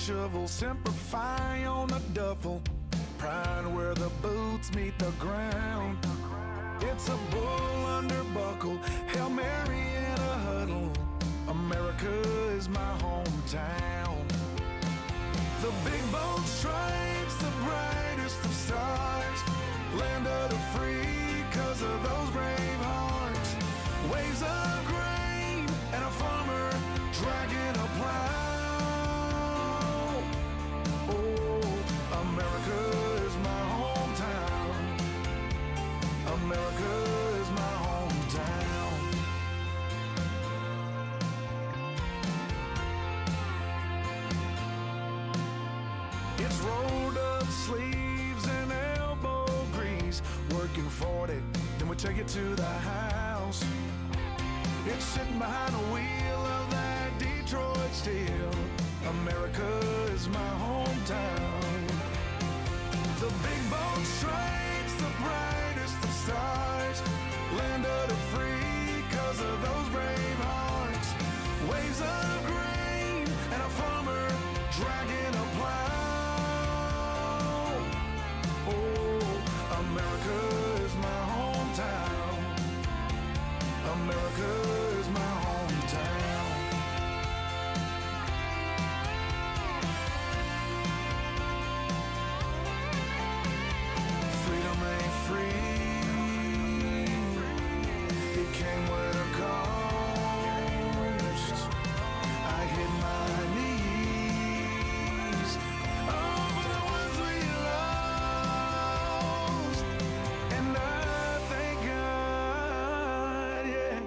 shovel, simplify on a duffel. Pride where the boots meet the ground. It's a bull under buckle, Hail Mary in a huddle. America is my hometown. The big bold stripes, the brightest of stars. Land of the free, 'cause of those brave hearts. Waves of grain and a farmer dragging a plow. Oh, America is my hometown. America is my hometown. It's rolled up sleeves and elbow grease. Working 40, then we take it to the house. It's sitting behind the wheel of that Detroit steel. America is my hometown. The big bold stripes, the brightest of stars. Land of the free, 'cause of those brave hearts. Waves of grain and a farmer dragging a plow. Oh, America is my hometown. America is my hometown. Freedom ain't free. It came with a cost. I hit my knees. Oh, for the ones we lost. And I thank God, yeah,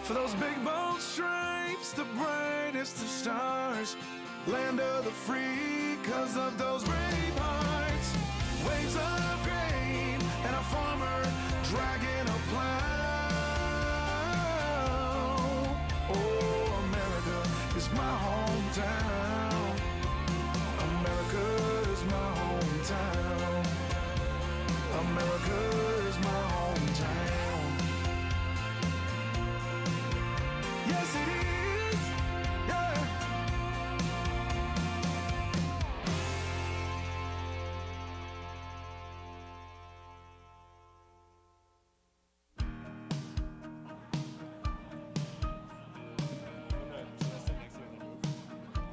for those big bold stripes, the brightest of stars. Land of the free, 'cause of those brave hearts. Waves of grain and a farmer dragging a plow. Oh, America is my hometown. America is my hometown. America is my hometown. Yes, it is. Yeah.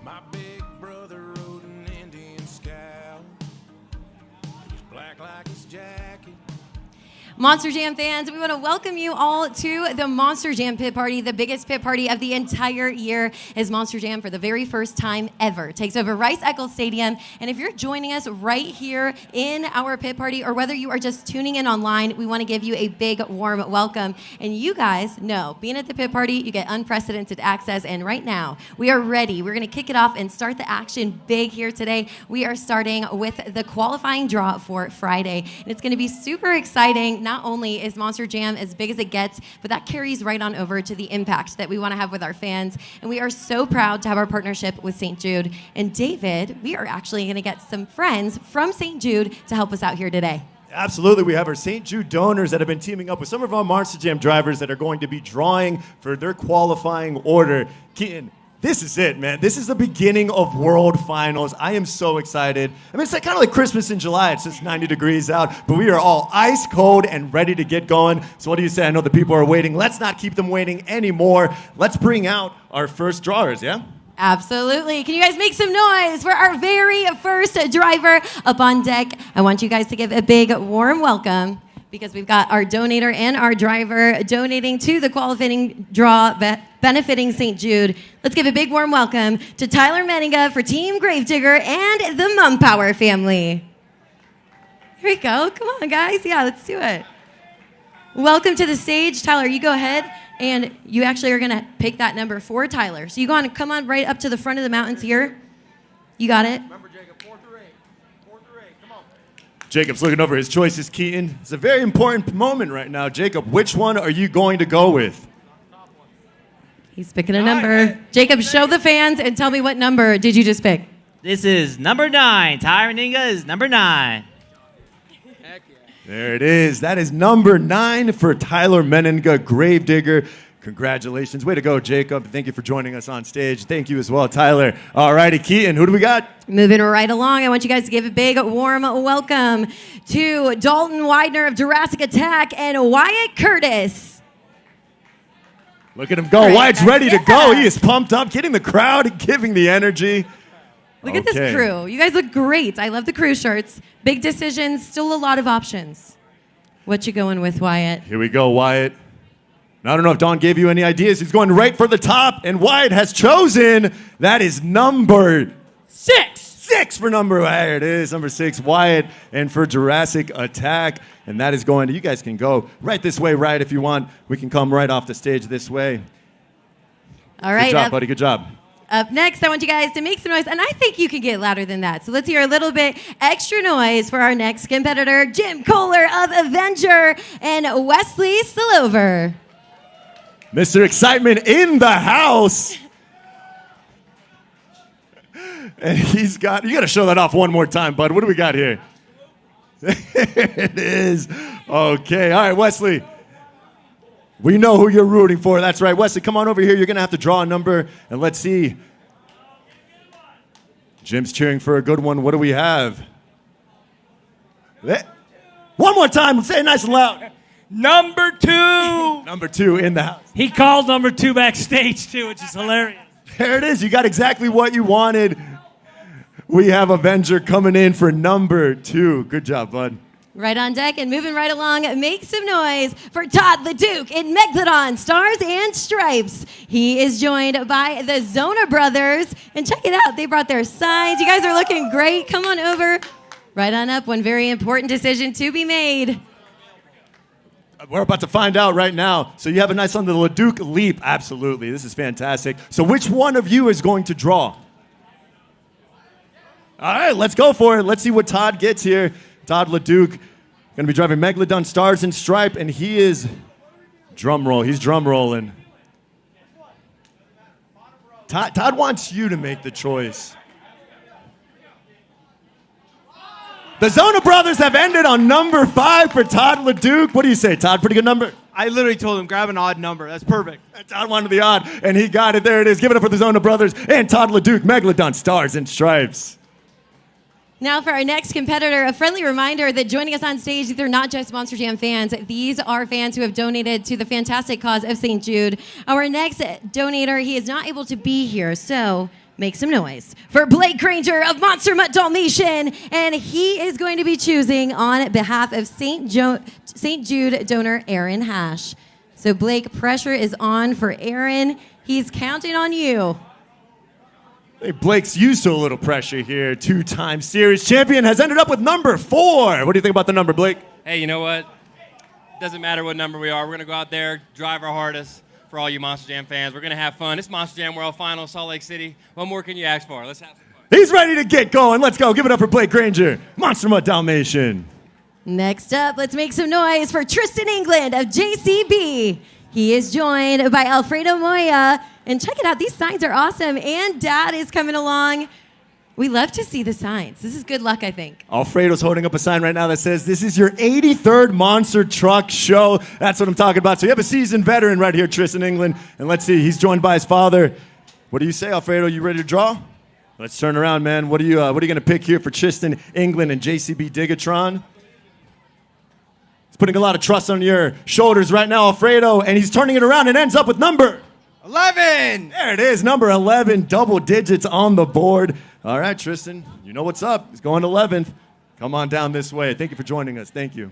My big brother rode an Indian scout. He was black like his jacket. Monster Jam fans, we want to welcome you all to the Monster Jam Pit Party, the biggest pit party of the entire year, as Monster Jam, for the very first time ever, takes over Rice-Eccles Stadium. And if you're joining us right here in our pit party, or whether you are just tuning in online, we want to give you a big, warm welcome. And you guys know, being at the pit party, you get unprecedented access. And right now, we are ready. We're going to kick it off and start the action big here today. We are starting with the qualifying draw for Friday. And it's going to be super exciting. Not only is Monster Jam as big as it gets, but that carries right on over to the impact that we want to have with our fans. And we are so proud to have our partnership with St. Jude. And David, we are actually going to get some friends from St. Jude to help us out here today. Absolutely. We have our St. Jude donors that have been teaming up with some of our Monster Jam drivers that are going to be drawing for their qualifying order. Keaton, this is it, man. This is the beginning of World Finals. I am so excited. I mean, it's kind of like Christmas in July. It's just 90 degrees out, but we are all ice cold and ready to get going. So what do you say? I know the people are waiting. Let's not keep them waiting anymore. Let's bring out our first drawers, yeah? Absolutely. Can you guys make some noise for our very first driver up on deck? I want you guys to give a big, warm welcome, because we've got our donator and our driver donating to the qualifying draw benefiting St. Jude. Let's give a big warm welcome to Tyler Menninga for Team Gravedigger and the Mum Power family. Here we go. Come on, guys. Yeah, let's do it. Welcome to the stage. Tyler, you go ahead, and you actually are going to pick that number for Tyler. So you go on, come on right up to the front of the mountains here. You got it? Remember, Jacob, 4 through 8. 4 through 8. Come on. Jacob's looking over his choices, Keaton. It's a very important moment right now. Jacob, which one are you going to go with? He's picking a number. Jacob, show the fans and tell me what number did you just pick. This is number 9. Tyler Menninga is number 9. There it is. That is number 9 for Tyler Menninga, Gravedigger. Congratulations. Way to go, Jacob. Thank you for joining us on stage. Thank you as well, Tyler. All righty, Keaton, who do we got? Moving right along, I want you guys to give a big, warm welcome to Dalton Widener of Jurassic Attack and Wyatt Curtis. Look at him go. Right. Wyatt's ready to go. Yeah. He is pumped up, getting the crowd and giving the energy. Look at this crew. You guys look great. I love the crew shirts. Big decisions, still a lot of options. What you going with, Wyatt? Here we go, Wyatt. Now, I don't know if Don gave you any ideas. He's going right for the top, and Wyatt has chosen. That is number 6. 6 for there it is, number 6, Wyatt, and for Jurassic Attack. And that is going to, you guys can go right this way, right, if you want. We can come right off the stage this way. All right. Good job, buddy. Good job. Up next, I want you guys to make some noise, and I think you can get louder than that. So let's hear a little bit extra noise for our next competitor, Jim Kohler of Avenger and Wesley Sillover. Mr. Excitement in the house. And you got to show that off one more time, bud. What do we got here? It is. Okay. All right, Wesley. We know who you're rooting for. That's right. Wesley, come on over here. You're going to have to draw a number, and let's see. Jim's cheering for a good one. What do we have? One more time. Say it nice and loud. Number 2. Number 2 in the house. He called number 2 backstage, too, which is hilarious. There it is. You got exactly what you wanted. We have Avenger coming in for number 2. Good job, bud. Right on deck and moving right along, make some noise for Todd LeDuc in Megalodon, Stars and Stripes. He is joined by the Zona Brothers. And check it out, they brought their signs. You guys are looking great. Come on over. Right on up, one very important decision to be made. We're about to find out right now. So you have a nice on the LeDuc leap. Absolutely. This is fantastic. So which one of you is going to draw? All right, let's go for it. Let's see what Todd gets here. Todd LeDuc going to be driving Megalodon, Stars and Stripe, and he is drum roll. He's drum rolling. Todd wants you to make the choice. The Zona Brothers have ended on number 5 for Todd LeDuc. What do you say, Todd? Pretty good number? I literally told him, grab an odd number. That's perfect. Todd wanted the odd, and he got it. There it is. Give it up for the Zona Brothers and Todd LeDuc, Megalodon, Stars and Stripes. Now for our next competitor, a friendly reminder that joining us on stage, these are not just Monster Jam fans. These are fans who have donated to the fantastic cause of St. Jude. Our next donator, he is not able to be here, so make some noise for Blake Granger of Monster Mutt Dalmatian, and he is going to be choosing on behalf of St. Jude donor Aaron Hash. So Blake, pressure is on for Aaron. He's counting on you. Hey, Blake's used to a little pressure here. 2-time series champion has ended up with number 4. What do you think about the number, Blake? Hey, you know what? Doesn't matter what number we are. We're going to go out there, drive our hardest for all you Monster Jam fans. We're going to have fun. It's Monster Jam World Finals, Salt Lake City. What more can you ask for? Let's have some fun. He's ready to get going. Let's go. Give it up for Blake Granger, Monster Mutt Dalmatian. Next up, let's make some noise for Tristan England of JCB. He is joined by Alfredo Moya. And check it out, these signs are awesome. And Dad is coming along. We love to see the signs. This is good luck, I think. Alfredo's holding up a sign right now that says, this is your 83rd Monster Truck Show. That's what I'm talking about. So you have a seasoned veteran right here, Tristan England. And let's see, he's joined by his father. What do you say, Alfredo? You ready to draw? Let's turn around, man. What are you going to pick here for Tristan England and JCB Digatron? He's putting a lot of trust on your shoulders right now, Alfredo, and he's turning it around and ends up with number 11. There it is, number 11, double digits on the board. All right, Tristan, you know what's up. He's going 11th. Come on down this way. Thank you for joining us. Thank you.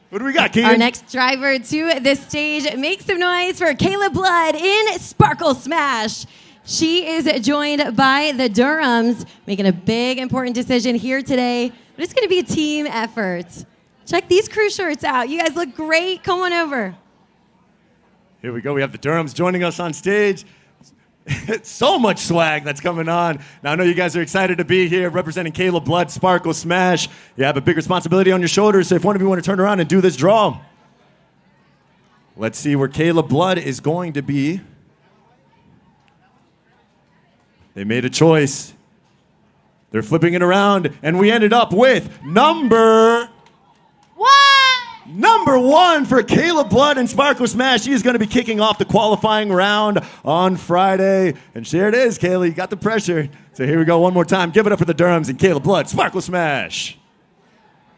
What do we got, Keegan? Our next driver to this stage, make some noise for Kayla Blood in Sparkle Smash. She is joined by the Durhams, making a big, important decision here today. But it's going to be a team effort. Check these crew shirts out. You guys look great. Come on over. Here we go. We have the Durhams joining us on stage. So much swag that's coming on. Now, I know you guys are excited to be here representing Kayla Blood, Sparkle Smash. You have a big responsibility on your shoulders, so if one of you want to turn around and do this draw. Let's see where Kayla Blood is going to be. They made a choice. They're flipping it around, and we ended up with number number 1 for Kayla Blood and Sparkle Smash. She is going to be kicking off the qualifying round on Friday. And there it is, Kayla. You got the pressure. So here we go one more time. Give it up for the Durhams and Kayla Blood, Sparkle Smash.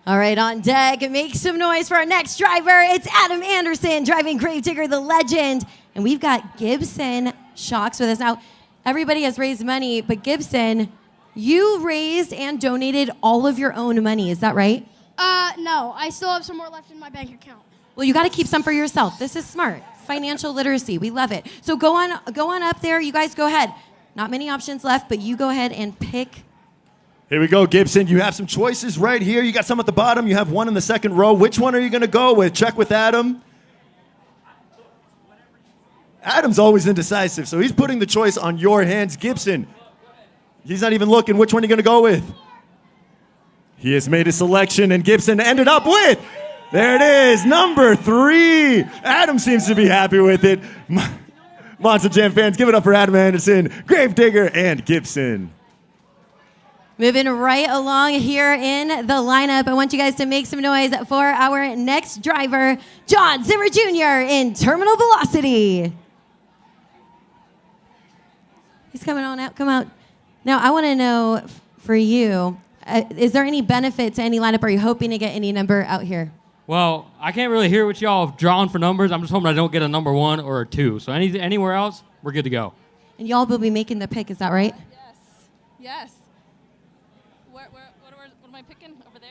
All right, on deck, make some noise for our next driver. It's Adam Anderson driving Gravedigger the Legend. And we've got Gibson Shocks with us. Now, everybody has raised money, but Gibson, you raised and donated all of your own money. Is that right? No. I still have some more left in my bank account. Well, you got to keep some for yourself. This is smart. Financial literacy. We love it. So go on up there. You guys go ahead. Not many options left, but you go ahead and pick. Here we go, Gibson. You have some choices right here. You got some at the bottom. You have one in the second row. Which one are you going to go with? Check with Adam. Adam's always indecisive, so he's putting the choice on your hands. Gibson, he's not even looking. Which one are you going to go with? He has made a selection, and Gibson ended up with, there it is, number 3. Adam seems to be happy with it. Monster Jam fans, give it up for Adam Anderson, Gravedigger, and Gibson. Moving right along here in the lineup, I want you guys to make some noise for our next driver, John Zimmer Jr. in Terminal Velocity. He's coming on out. Come out. Now, I want to know for you, is there any benefit to any lineup? Are you hoping to get any number out here? Well, I can't really hear what y'all have drawn for numbers. I'm just hoping I don't get a number 1 or a 2. So anywhere else, we're good to go. And y'all will be making the pick, is that right? Yes. What am I picking over there?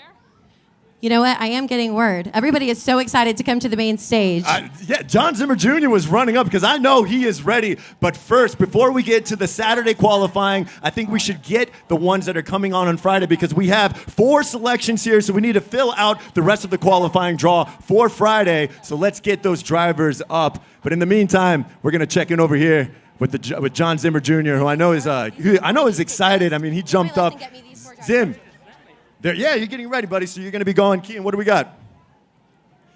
You know what? I am getting word. Everybody is so excited to come to the main stage. Yeah, John Zimmer Jr. was running up because I know he is ready. But first, before we get to the Saturday qualifying, I think we should get the ones that are coming on Friday because we have 4 selections here, so we need to fill out the rest of the qualifying draw for Friday. So let's get those drivers up. But in the meantime, we're going to check in over here with John Zimmer Jr., who I know is excited. I mean, he jumped up. Zim. Yeah, you're getting ready, buddy. So you're going to be going. Keaton, what do we got?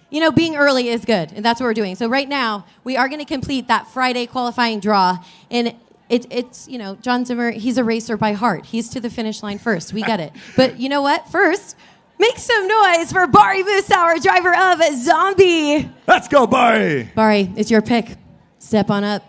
You know, being early is good, and that's what we're doing. So right now, we are going to complete that Friday qualifying draw. And it's you know, John Zimmer, he's a racer by heart. He's to the finish line first. We get it. But you know what? First, make some noise for Bari Musauer, driver of Zombie. Let's go, Bari. Bari, it's your pick. Step on up.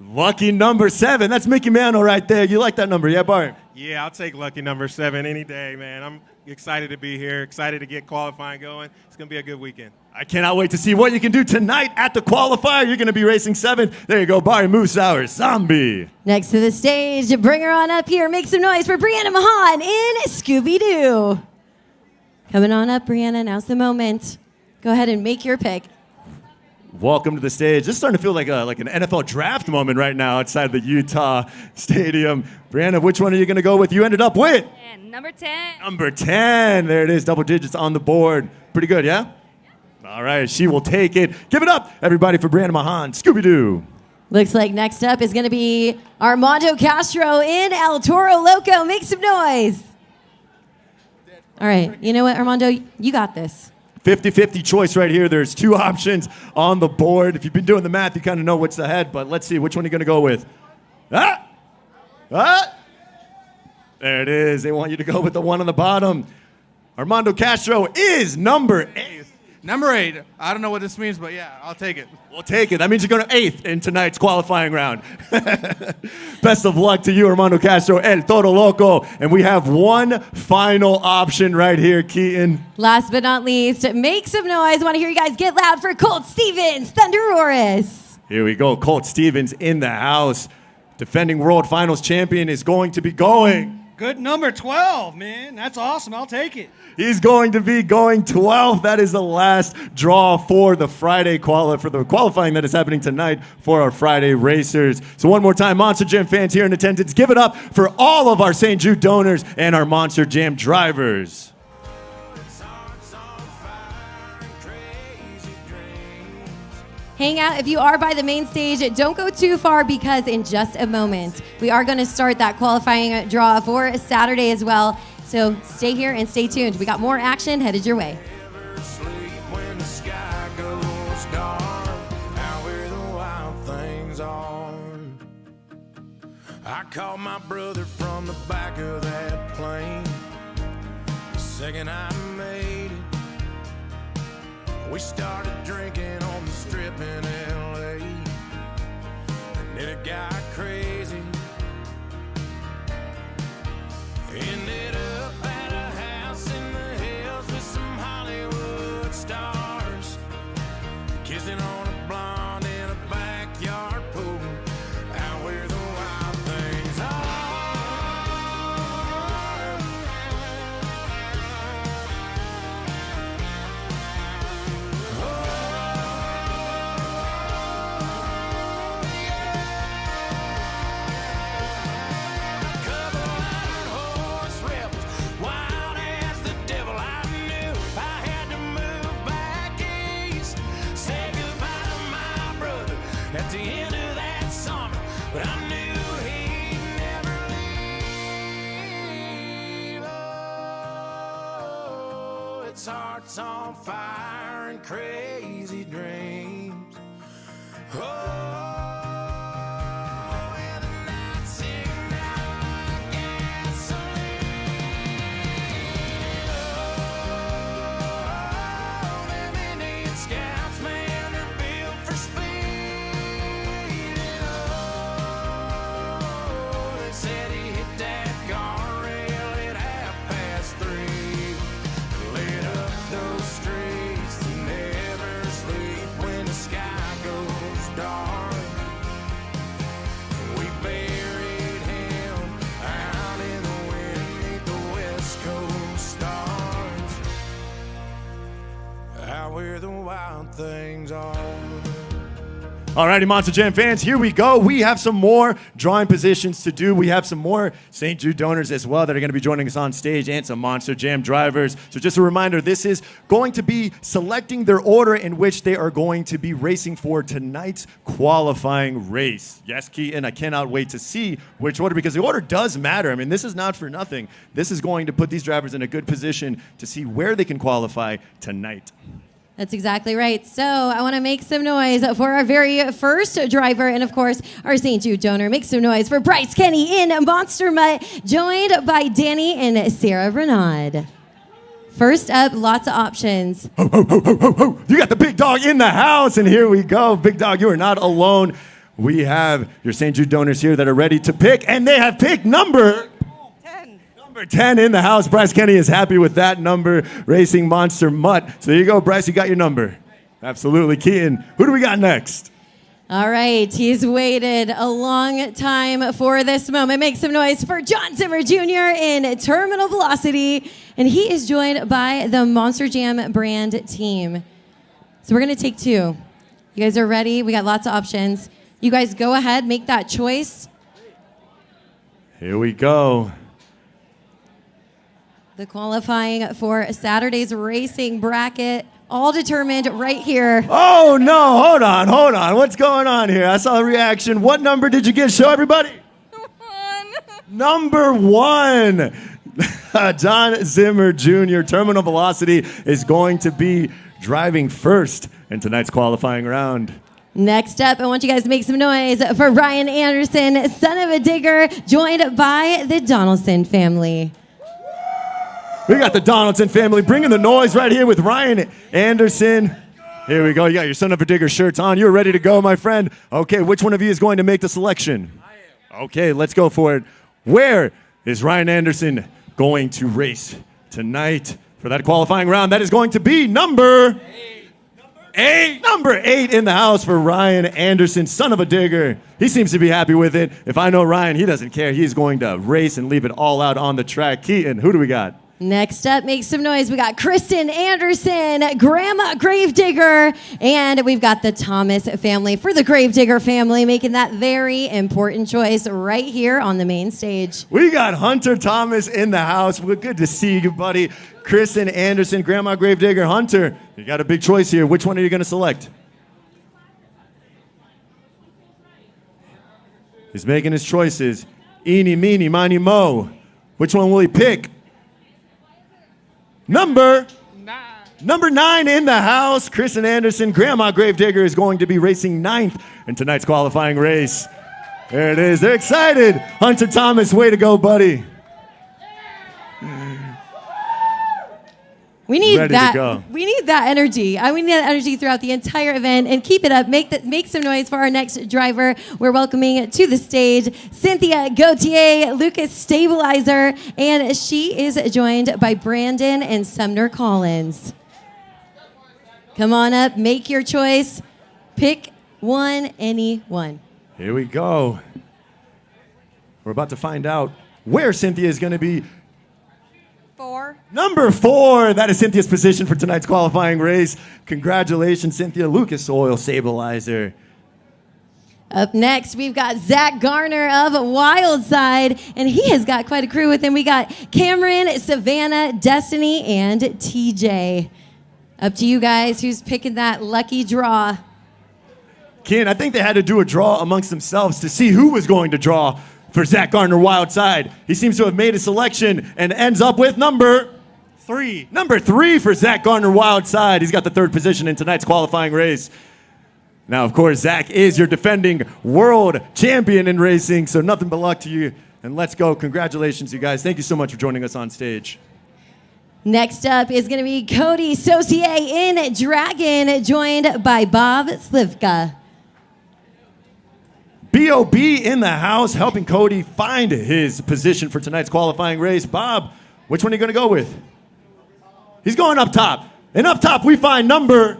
Lucky number 7. That's Mickey Mantle right there. You like that number, yeah, Bart? Yeah, I'll take lucky number 7 any day, man. I'm excited to be here, excited to get qualifying going. It's going to be a good weekend. I cannot wait to see what you can do tonight at the qualifier. You're going to be racing 7th. There you go, Bari Musauer, Zombie. Next to the stage, bring her on up here. Make some noise for Brianna Mahan in Scooby-Doo. Coming on up, Brianna. Now's the moment. Go ahead and make your pick. Welcome to the stage. This is starting to feel like an NFL draft moment right now outside the Utah Stadium. Brianna, which one are you going to go with? You ended up with? Number 10. Number 10. There it is. Double digits on the board. Pretty good, yeah? All right. She will take it. Give it up, everybody, for Brianna Mahan. Scooby-Doo. Looks like next up is going to be Armando Castro in El Toro Loco. Make some noise. All right. You know what, Armando? You got this. 50-50 choice right here. There's 2 options on the board. If you've been doing the math, you kind of know what's ahead, but let's see. Which one are you going to go with? There it is. They want you to go with the one on the bottom. Armando Castro is number 8. Number 8. I don't know what this means, but yeah, I'll take it. We'll take it. That means you're going to 8th in tonight's qualifying round. Best of luck to you, Armando Castro, El Toro Loco. And we have one final option right here, Keaton. Last but not least, make some noise. I want to hear you guys get loud for Colt Stevens, Thunderosaurus. Here we go. Colt Stevens in the house. Defending World Finals champion is going to be going. Good number 12, man. That's awesome. I'll take it. He's going to be going 12th. That is the last draw for the Friday for the qualifying that is happening tonight for our Friday racers. So one more time, Monster Jam fans here in attendance, give it up for all of our St. Jude donors and our Monster Jam drivers. Hang out if you are by the main stage. Don't go too far because in just a moment, we are going to start that qualifying draw for Saturday as well. So stay here and stay tuned. We got more action headed your way. I called my brother from the back of that plane. The second I made it, we started drinking on the strip in LA. And then it got crazy. Ended up at a house in the hills with some Hollywood stars, kissing on a blonde in a backyard pool, out where the wild things are. Couple iron horse rebels, wild as the devil. I knew I had to move back east, say goodbye to my brother at the end of that summer. But I knew he'd never leave. Oh, its heart's on fire and crazy dreams. Oh, and the nights sing out like gasoline. Oh, them Indian scouts, man, they're built for speed. Oh, they said he hit that guardrail at 3:30. Lit up those streets that never sleep when the sky goes dark. We buried him out in the wind beneath the West Coast stars, out where the wild things are. Alrighty, Monster Jam fans, here we go. We have some more drawing positions to do. We have some more St. Jude donors as well that are going to be joining us on stage, and some Monster Jam drivers. So just a reminder, this is going to be selecting their order in which they are going to be racing for tonight's qualifying race. Yes, Keaton, I cannot wait to see which order, because the order does matter. I mean, this is not for nothing. This is going to put these drivers in a good position to see where they can qualify tonight. That's exactly right. So I want to make some noise for our very first driver, and of course, our St. Jude donor. Make some noise for Bryce Kenny in Monster Mutt, joined by Danny and Sarah Renaud. First up, lots of options. Ho, ho, ho, ho, ho, ho. You got the big dog in the house, and here we go. Big dog, you are not alone. We have your St. Jude donors here that are ready to pick, and they have picked number 10 in the house. Bryce Kenny is happy with that number, racing Monster Mutt. So there you go, Bryce, you got your number. Absolutely. Keaton, who do we got next? All right, he's waited a long time for this moment. Make some noise for John Zimmer Jr. in Terminal Velocity, and he is joined by the Monster Jam brand team. So we're going to take two. You guys are ready? We got lots of options. You guys go ahead, make that choice. Here we go. The qualifying for Saturday's racing bracket, all determined right here. Oh, no, hold on. What's going on here? I saw a reaction. What number did you get? Show everybody. 1. Number 1. John Zimmer Jr., Terminal Velocity, is going to be driving first in tonight's qualifying round. Next up, I want you guys to make some noise for Ryan Anderson, son of a digger, joined by the Donaldson family. We got the Donaldson family bringing the noise right here with Ryan Anderson. Here we go. You got your son of a digger shirts on. You're ready to go, my friend. Okay, which one of you is going to make the selection? I am. Okay, let's go for it. Where is Ryan Anderson going to race tonight for that qualifying round? That is going to be number 8. Number 8 in the house for Ryan Anderson, son of a digger. He seems to be happy with it. If I know Ryan, he doesn't care. He's going to race and leave it all out on the track. Keaton, who do we got? Next up, make some noise. We got Kristen Anderson, Grandma Gravedigger, and we've got the Thomas family for the Gravedigger family, making that very important choice right here on the main stage. We got Hunter Thomas in the house. Well, good to see you, buddy. Kristen Anderson, Grandma Gravedigger. Hunter, you got a big choice here. Which one are you going to select? He's making his choices. Eeny, meeny, miny, mo. Which one will he pick? Number 9 in the house, Kristen Anderson. Grandma Gravedigger is going to be racing 9th in tonight's qualifying race. There it is. They're excited. Hunter Thomas, way to go, buddy. We need Ready that. to go. We need that energy. We need that energy throughout the entire event, and keep it up. Make some noise for our next driver. We're welcoming to the stage Cynthia Gauthier, Lucas Stabilizer, and she is joined by Brandon and Sumner Collins. Come on up, make your choice, pick one, any one. Here we go. We're about to find out where Cynthia is going to be. 4. Number 4. That is Cynthia's position for tonight's qualifying race. Congratulations, Cynthia. Lucas Oil Stabilizer. Up next, we've got Zach Garner of Wildside, and he has got quite a crew with him. We got Cameron, Savannah, Destiny, and TJ. Up to you guys. Who's picking that lucky draw? Ken, I think they had to do a draw amongst themselves to see who was going to draw for Zach Gardner Wildside. He seems to have made a selection and ends up with number 3. Number 3 for Zach Gardner Wildside. He's got the 3rd position in tonight's qualifying race. Now, of course, Zach is your defending world champion in racing, so nothing but luck to you. And let's go. Congratulations, you guys. Thank you so much for joining us on stage. Next up is going to be Cody Saucier in Dragon, joined by Bob Slivka. B.O.B. in the house, helping Cody find his position for tonight's qualifying race. Bob, which one are you going to go with? He's going up top. And up top, we find number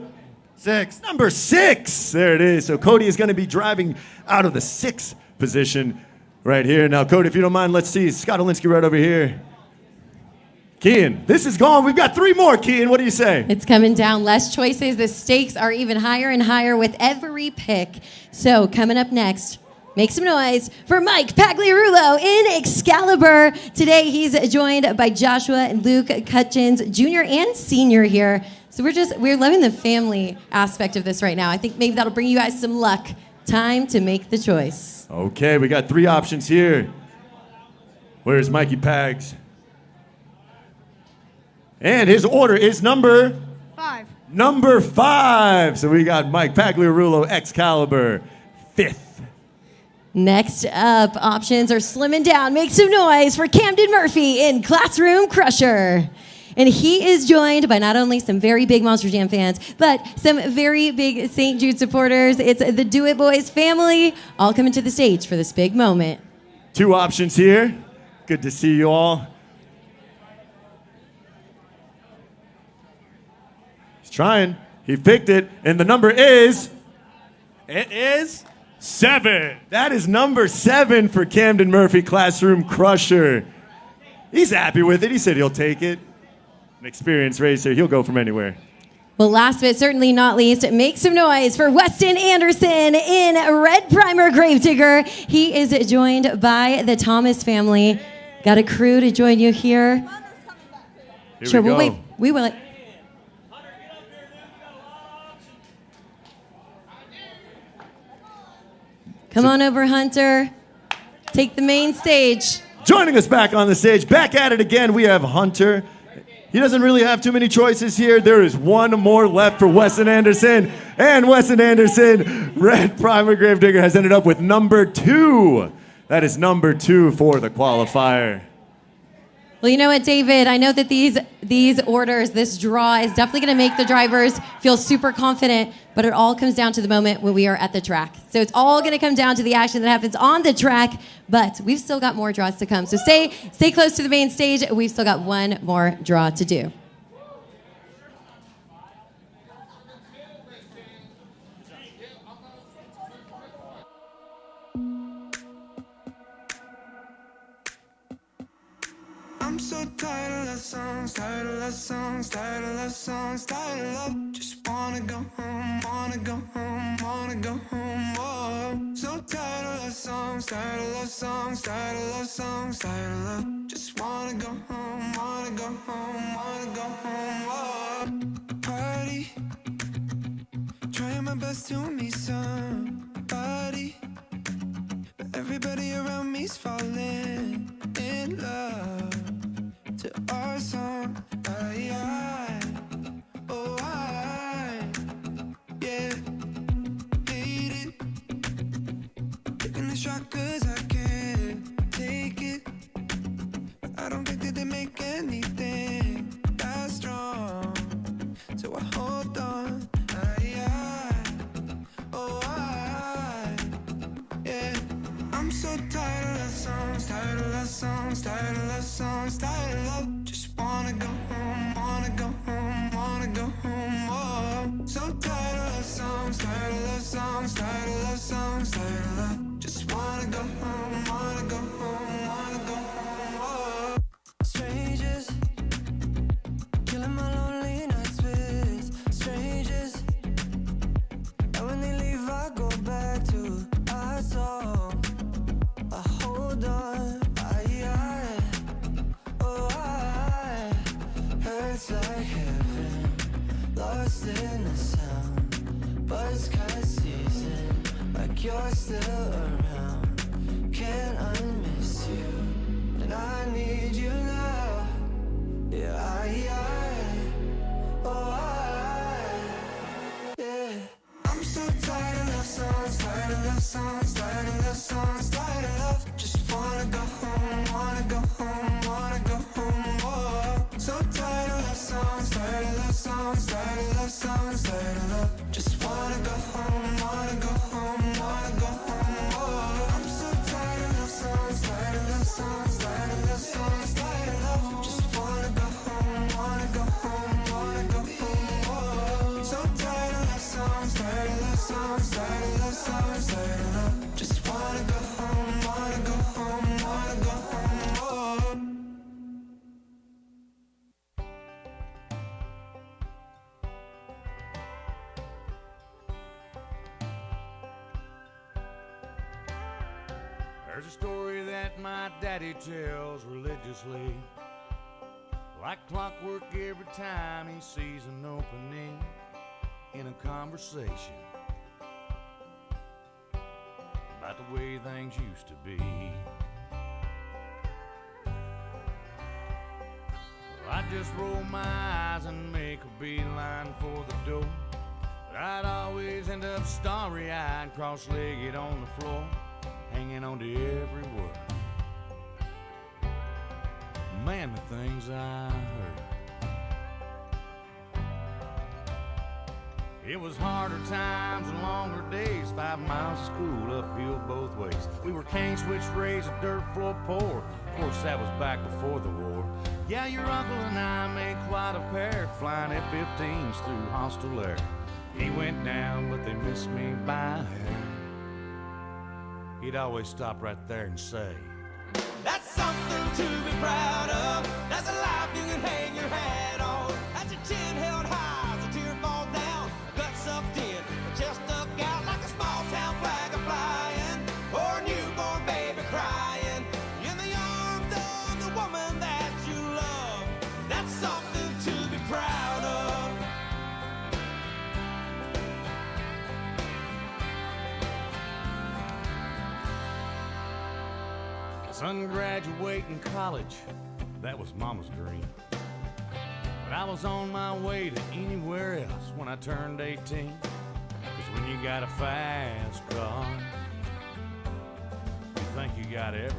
6. Number 6. There it is. So Cody is going to be driving out of the 6th position right here. Now, Cody, if you don't mind, let's see. Scott Olinsky right over here. Kean, this is gone. We've got 3 more, Kean. What do you say? It's coming down. Less choices. The stakes are even higher and higher with every pick. So coming up next, make some noise for Mike Pagliarulo in Excalibur. Today he's joined by Joshua and Luke Cutchins, Jr. and Senior here. So we're loving the family aspect of this right now. I think maybe that'll bring you guys some luck. Time to make the choice. Okay, we got 3 options here. Where's Mikey Pags? And his order is number 5. Number 5. So we got Mike Pagliarulo, Excalibur, 5th. Next up, options are slimming down. Make some noise for Camden Murphy in Classroom Crusher. And he is joined by not only some very big Monster Jam fans, but some very big St. Jude supporters. It's the Do It Boys family, all coming to the stage for this big moment. 2 options here. Good to see you all. He's trying. He picked it, and the number is... It is 7. That is number 7 for Camden Murphy, Classroom Crusher. He's happy with it. He said he'll take it. An experienced racer. He'll go from anywhere. Well, last but certainly not least, make some noise for Weston Anderson in Red Primer Gravedigger. He is joined by the Thomas family. Got a crew to join you here. Sure, we'll wait. We will. Come on over, Hunter. Take the main stage. Joining us back on the stage, back at it again, we have Hunter. He doesn't really have too many choices here. There is 1 more left for Weston Anderson. And Weston Anderson, Red Primer Gravedigger, has ended up with number 2. That is number 2 for the qualifier. Well, you know what, David? I know that these orders, this draw is definitely going to make the drivers feel super confident, but it all comes down to the moment when we are at the track. So it's all going to come down to the action that happens on the track, but we've still got more draws to come. So stay close to the main stage. We've still got 1 more draw to do. I'm so tired of love songs, tired of love songs, tired of love songs, tired of love. Just wanna go home, wanna go home, wanna go home. Whoa. So tired of love songs, tired of love songs, tired of love songs, tired of love. Just wanna go home, wanna go home, wanna go home. Whoa. A party, trying my best to meet somebody, but everybody around me's falling in love to our song. Yeah, hate it. Taking the shot 'cause I can't take it. But I don't think that they make anything that strong. So I hold on. Yeah. I'm so tired of love songs, tired of love songs, tired of love songs, tired of love. Just wanna go home, wanna go home, wanna go home. Oh, so tired of love songs, tired of love songs, tired of love songs, tired of love. Just wanna go home, wanna go home, wanna go home. Oh, strangers, killing my lonely nights with strangers. And when they leave, I go back to our song. I hold on, hurts like heaven, lost in the sound. Buzzcut season, like you're still around. Can't unmiss you, and I need you now. Yeah, yeah. I'm so tired of love songs, tired of love songs, tired of love songs, tired of love. Just wanna go home, wanna go home, wanna go home. Oh, so tired of love songs, tired of love songs, tired of love songs, tired of love. Just wanna go home, wanna go home, wanna go home. Oh, I'm so tired of love songs, tired of love songs, tired of love songs, tired of love. Just wanna go home, wanna go home, wanna go home. Oh, so tired of love songs, tired of love songs, tired of love songs, tired of love. Just wanna go home, wanna go home, wanna go home. Oh. There's a story that my daddy tells religiously, like clockwork every time he sees an opening in a conversation about the way things used to be. Well, I just roll my eyes and make a beeline for the door, but I'd always end up starry-eyed, cross-legged on the floor, hanging on to every word. Man, the things I heard. It was harder times and longer days, 5 miles of school uphill both ways. We were cane switch raised, a dirt floor poor. Of course, that was back before the war. Yeah, your uncle and I made quite a pair, flying F-15s through hostile air. He went down, but they missed me by a hair. He'd always stop right there and say, "That's something to be proud of. That's a life you can hang your hat on. That's your chin held high as a tear falls down. Gut sucked in, chest stuck out like a small town flag a flying, or a newborn baby crying in the arms of the woman that you love. That's something to be proud of." Son graduating college, that was mama's dream. But I was on my way to anywhere else when I turned 18. 'Cause when you got a fast car, you think you got everything.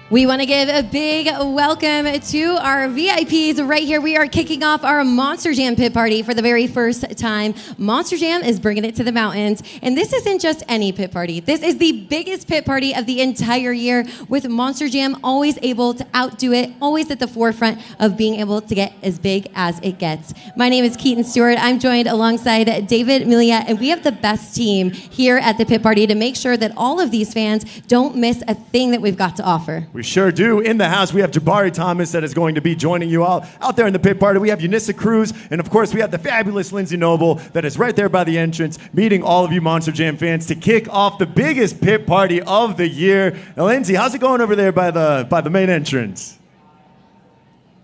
We want to give a big welcome to our VIPs right here. We are kicking off our Monster Jam pit party for the very first time. Monster Jam is bringing it to the mountains. And this isn't just any pit party. This is the biggest pit party of the entire year, with Monster Jam always able to outdo it, always at the forefront of being able to get as big as it gets. My name is Keaton Stewart. I'm joined alongside David Millette, and we have the best team here at the pit party to make sure that all of these fans don't miss a thing that we've got to offer. We sure do. In the house, we have Jabari Thomas that is going to be joining you all out there in the pit party. We have Eunice Cruz, and of course, we have the fabulous Lindsay Noble that is right there by the entrance, meeting all of you Monster Jam fans to kick off the biggest pit party of the year. Now, Lindsay, how's it going over there by the main entrance?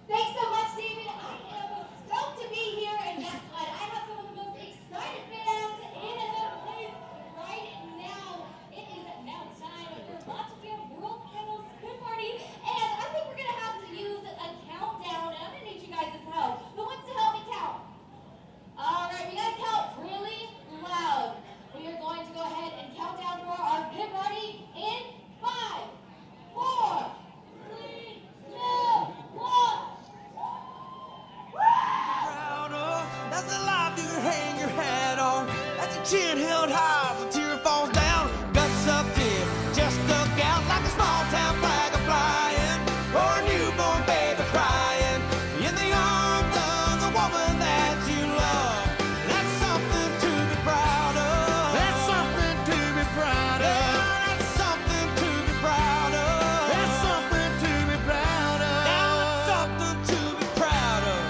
Thanks so much, David. I am stoked to be here, and guess what? I have some of the most excited fans in the place right now. It is now time for Monster Jam World Finals Pit Party, and I think we're gonna have to use a countdown, and I'm gonna need you guys' help. Who wants to help me count? All right, we gotta count really loud. We are going to go ahead and chin held high, the tear falls down, guts up deep, just stuck out like a small town flag a flying, or a newborn baby crying in the arms of the woman that you love. That's something to be proud of. That's something to be proud of. Yeah, that's something to be proud of. That's something to be proud of. Now that's something to be proud of.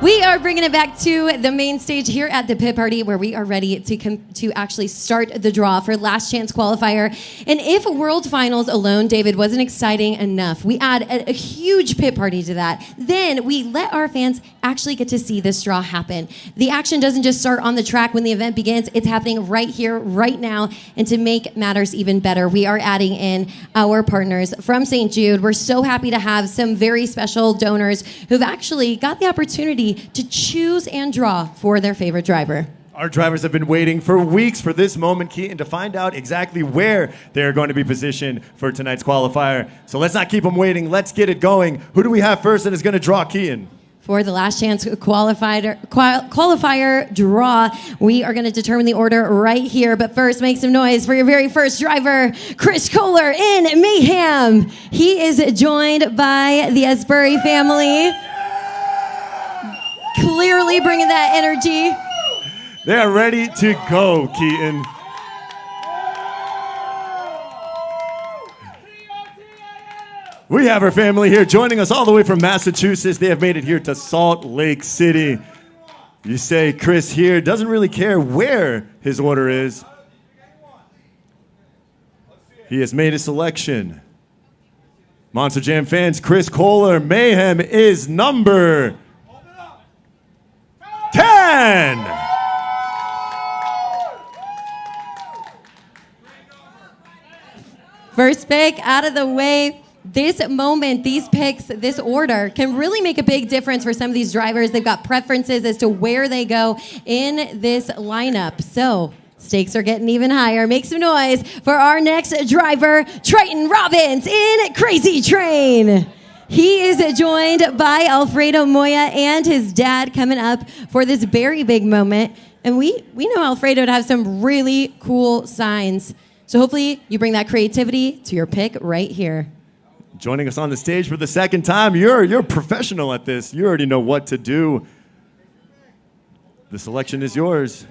We are bringing it back to the main stage here at the pit party where we are ready to actually start the draw for last chance qualifier. And if World Finals alone, David, wasn't exciting enough, we add a huge pit party to that. Then we let our fans actually get to see this draw happen. The action doesn't just start on the track when the event begins. It's happening right here, right now. And to make matters even better, we are adding in our partners from St. Jude. We're so happy to have some very special donors who've actually got the opportunity to choose and draw for their favorite driver. Our drivers have been waiting for weeks for this moment, Keaton, to find out exactly where they're going to be positioned for tonight's qualifier. So let's not keep them waiting. Let's get it going. Who do we have first that is going to draw, Keaton? For the last chance qualifier draw, we are going to determine the order right here. But first, make some noise for your very first driver, Chris Kohler in Mayhem. He is joined by the Asbury family. Clearly bringing that energy. They are ready to go, Keaton. We have our family here joining us all the way from Massachusetts. They have made it here to Salt Lake City. You say Chris here doesn't really care where his order is. He has made a selection. Monster Jam fans, Chris Kohler, Mayhem is number 10. First pick out of the way. This moment, these picks, this order can really make a big difference for some of these drivers. They've got preferences as to where they go in this lineup. So stakes are getting even higher. Make some noise for our next driver, Triton Robbins in Crazy Train. He is joined by Alfredo Moya and his dad coming up for this very big moment. And we know Alfredo to have some really cool signs. So hopefully you bring that creativity to your pick right here. Joining us on the stage for the second time, you're a professional at this. You already know what to do. The selection is yours.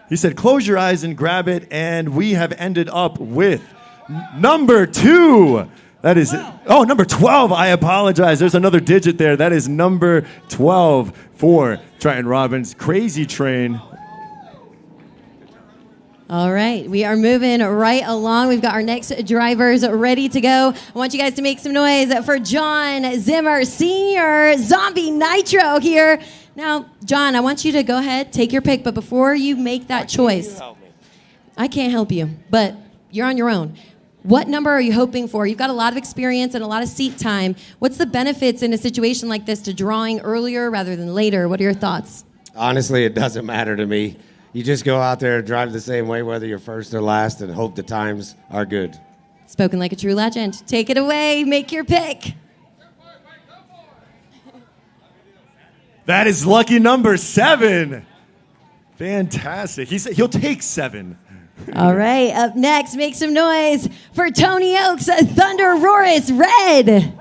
He said, close your eyes and grab it, and we have ended up with number 2. That is, number 12. I apologize. There's another digit there. That is number 12 for Triton Robbins. Crazy Train. All right, we are moving right along. We've got our next drivers ready to go. I want you guys to make some noise for John Zimmer Sr., Zombie Nitro here. Now, John, I want you to go ahead, take your pick, but before you make that choice, I can't help you, but you're on your own. What number are you hoping for? You've got a lot of experience and a lot of seat time. What's the benefits in a situation like this to drawing earlier rather than later? What are your thoughts? Honestly, it doesn't matter to me. You just go out there and drive the same way, whether you're first or last, and hope the times are good. Spoken like a true legend. Take it away. Make your pick. That is lucky number 7. Fantastic. He said he'll take 7. All right. Up next, make some noise for Tony Oaks, Thunder Roarus Red.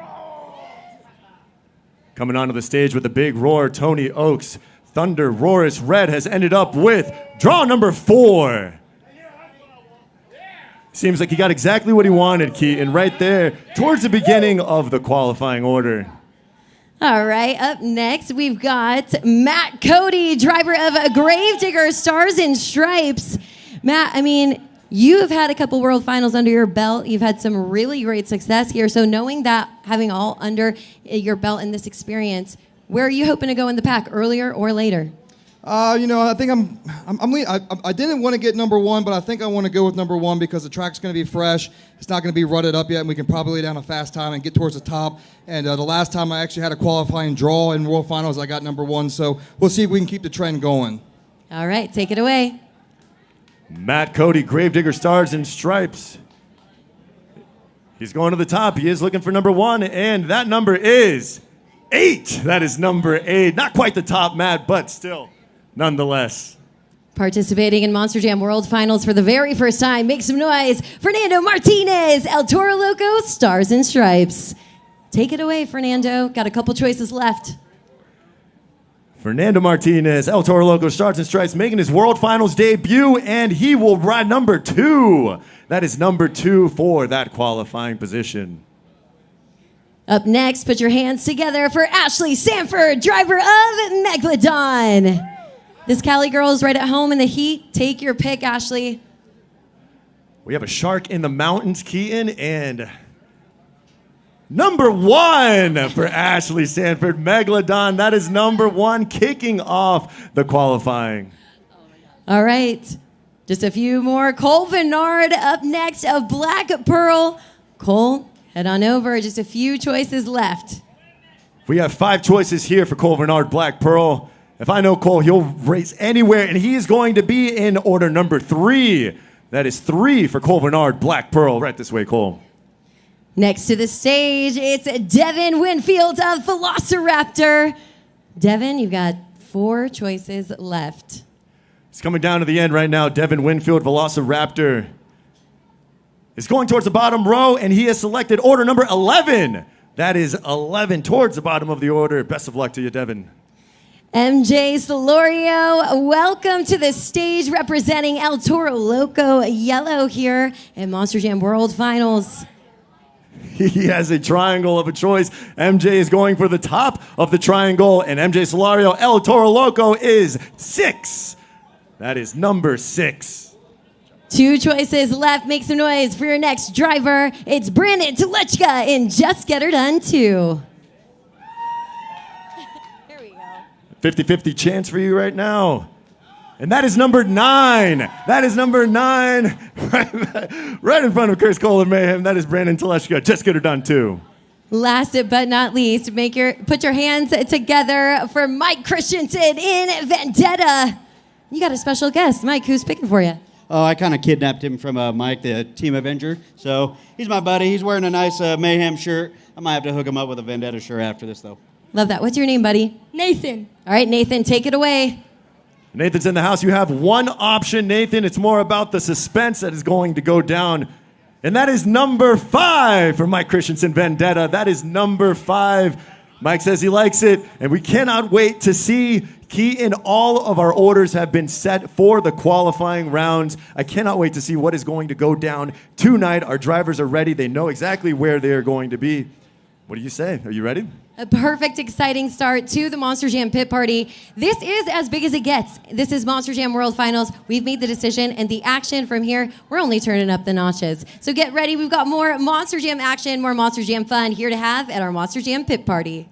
Coming onto the stage with a big roar, Tony Oaks. Thunder Roarus Red has ended up with draw number 4. Seems like he got exactly what he wanted, Keaton, right there towards the beginning of the qualifying order. All right, up next, we've got Matt Cody, driver of Gravedigger Stars and Stripes. Matt, I mean, you have had a couple World Finals under your belt. You've had some really great success here. So knowing that, having all under your belt in this experience, where are you hoping to go in the pack, earlier or later? I think I didn't want to get number one, but I think I want to go with number one because the track's going to be fresh. It's not going to be rutted up yet, and we can probably lay down a fast time and get towards the top. And the last time I actually had a qualifying draw in World Finals, I got number one. So we'll see if we can keep the trend going. All right, take it away. Matt Cody, Gravedigger Stars and Stripes. He's going to the top. He is looking for number one, and that number is 8. That is number 8. Not quite the top, Matt, but still, nonetheless. Participating in Monster Jam World Finals for the very first time, make some noise. Fernando Martinez, El Toro Loco, Stars and Stripes. Take it away, Fernando. Got a couple choices left. Fernando Martinez, El Toro Loco, Stars and Stripes, making his World Finals debut, and he will ride number 2. That is number 2 for that qualifying position. Up next, put your hands together for Ashley Sanford, driver of Megalodon. This Cali girl is right at home in the heat. Take your pick, Ashley. We have a shark in the mountains, Keaton, and number 1 for Ashley Sanford, Megalodon. That is number 1, kicking off the qualifying. All right. Just a few more. Cole Bernard up next of Black Pearl. Cole, head on over. Just a few choices left. We have 5 choices here for Cole Bernard, Black Pearl. If I know Cole, he'll race anywhere, and he is going to be in order number 3. That is 3 for Cole Bernard, Black Pearl. Right this way, Cole. Next to the stage, it's Devin Winfield of Velociraptor. Devin, you've got 4 choices left. It's coming down to the end right now. Devin Winfield, Velociraptor, is going towards the bottom row, and he has selected order number 11. That is 11 towards the bottom of the order. Best of luck to you, Devin. MJ Solorio, welcome to the stage representing El Toro Loco Yellow here in Monster Jam World Finals. He has a triangle of a choice. MJ is going for the top of the triangle, and MJ Solorio, El Toro Loco, is 6. That is number 6. 2 choices left. Make some noise for your next driver. It's Brandon Telechka in Just Get Her Done 2. 50-50 chance for you right now. And that is number 9. That is number 9. Right in front of Chris Cole and Mayhem. That is Brandon Telechka. Just Get Her Done 2. Last but not least, put your hands together for Mike Christensen in Vendetta. You got a special guest. Mike, who's picking for you? Oh, I kind of kidnapped him from Mike, the Team Avenger. So he's my buddy. He's wearing a nice Mayhem shirt. I might have to hook him up with a Vendetta shirt after this, though. Love that. What's your name, buddy? Nathan. All right, Nathan, take it away. Nathan's in the house. You have one option, Nathan. It's more about the suspense that is going to go down. And that is number 5 for Mike Christensen, Vendetta. That is number 5. Mike says he likes it, and we cannot wait to see. Keaton, all of our orders have been set for the qualifying rounds. I cannot wait to see what is going to go down tonight. Our drivers are ready. They know exactly where they are going to be. What do you say? Are you ready? A perfect, exciting start to the Monster Jam Pit Party. This is as big as it gets. This is Monster Jam World Finals. We've made the decision, and the action from here, we're only turning up the notches. So get ready. We've got more Monster Jam action, more Monster Jam fun here to have at our Monster Jam Pit Party.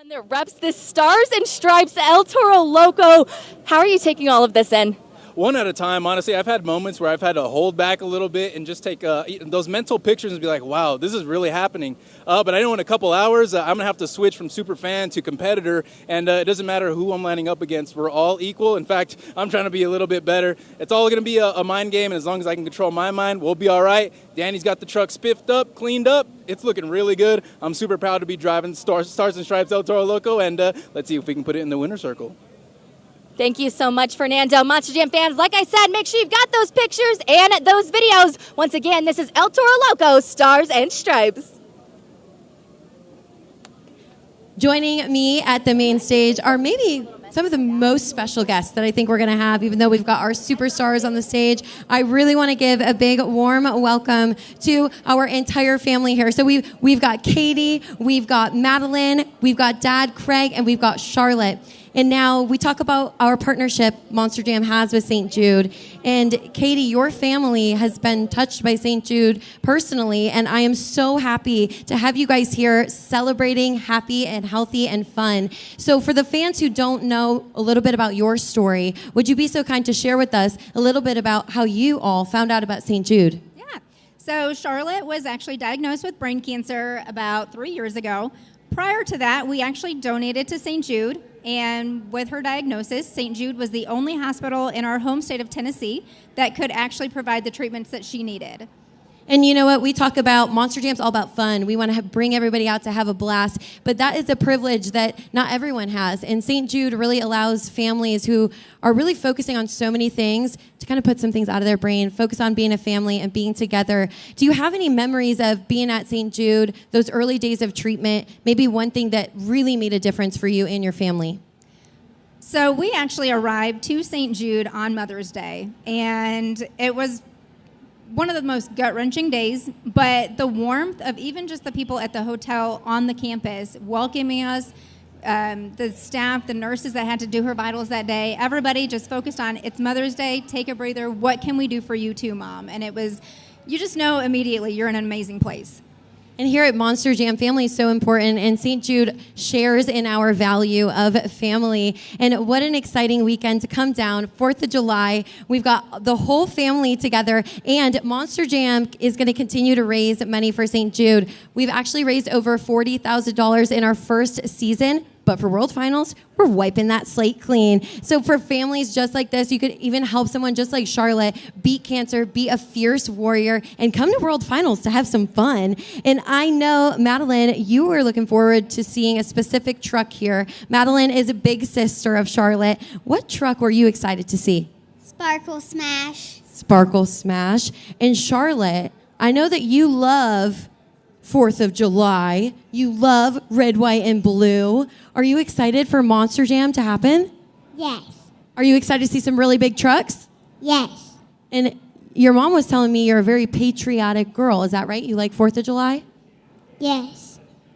One that reps the Stars and Stripes El Toro Loco. How are you taking all of this in? One at a time. Honestly, I've had moments where I've had to hold back a little bit and just take those mental pictures and be like, wow, this is really happening. But I know in a couple hours, I'm going to have to switch from super fan to competitor, and it doesn't matter who I'm lining up against. We're all equal. In fact, I'm trying to be a little bit better. It's all going to be a mind game, and as long as I can control my mind, we'll be all right. Danny's got the truck spiffed up, cleaned up. It's looking really good. I'm super proud to be driving Stars and Stripes El Toro Loco, and let's see if we can put it in the winner's circle. Thank you so much, Fernando. Monster Jam fans, like I said, make sure you've got those pictures and those videos. Once again, this is El Toro Loco, Stars and Stripes. Joining me at the main stage are maybe some of the most special guests that I think we're going to have, even though we've got our superstars on the stage. I really want to give a big warm welcome to our entire family here. So we've got Katie, we've got Madeline, we've got Dad Craig, and we've got Charlotte. And now we talk about our partnership Monster Jam has with St. Jude. And Katie, your family has been touched by St. Jude personally, and I am so happy to have you guys here celebrating happy and healthy and fun. So for the fans who don't know a little bit about your story, would you be so kind to share with us a little bit about how you all found out about St. Jude? So Charlotte was actually diagnosed with brain cancer about 3 years ago. Prior to that, we actually donated to St. Jude, and with her diagnosis, St. Jude was the only hospital in our home state of Tennessee that could actually provide the treatments that she needed. And you know what? We talk about Monster Jam's all about fun. We want to bring everybody out to have a blast. But that is a privilege that not everyone has. And St. Jude really allows families who are really focusing on so many things to kind of put some things out of their brain, focus on being a family and being together. Do you have any memories of being at St. Jude, those early days of treatment, maybe one thing that really made a difference for you and your family? So we actually arrived to St. Jude on Mother's Day, and it was one of the most gut-wrenching days, but the warmth of even just the people at the hotel on the campus welcoming us, the staff, the nurses that had to do her vitals that day, everybody just focused on, it's Mother's Day, take a breather, what can we do for you too, Mom? And it was, you just know immediately you're in an amazing place. And here at Monster Jam, family is so important, and St. Jude shares in our value of family. And what an exciting weekend to come down, 4th of July. We've got the whole family together, and Monster Jam is going to continue to raise money for St. Jude. We've actually raised over $40,000 in our first season. But for World Finals, we're wiping that slate clean. So for families just like this, you could even help someone just like Charlotte beat cancer, be a fierce warrior, and come to World Finals to have some fun. And I know, Madeline, you were looking forward to seeing a specific truck here. Madeline is a big sister of Charlotte. What truck were you excited to see? Sparkle Smash. Sparkle Smash. And Charlotte, I know that you love 4th of July. You love red, white, and blue. Are you excited for Monster Jam to happen? Yes. Are you excited to see some really big trucks? Yes. And your mom was telling me you're a very patriotic girl. Is that right? You like 4th of July? Yes.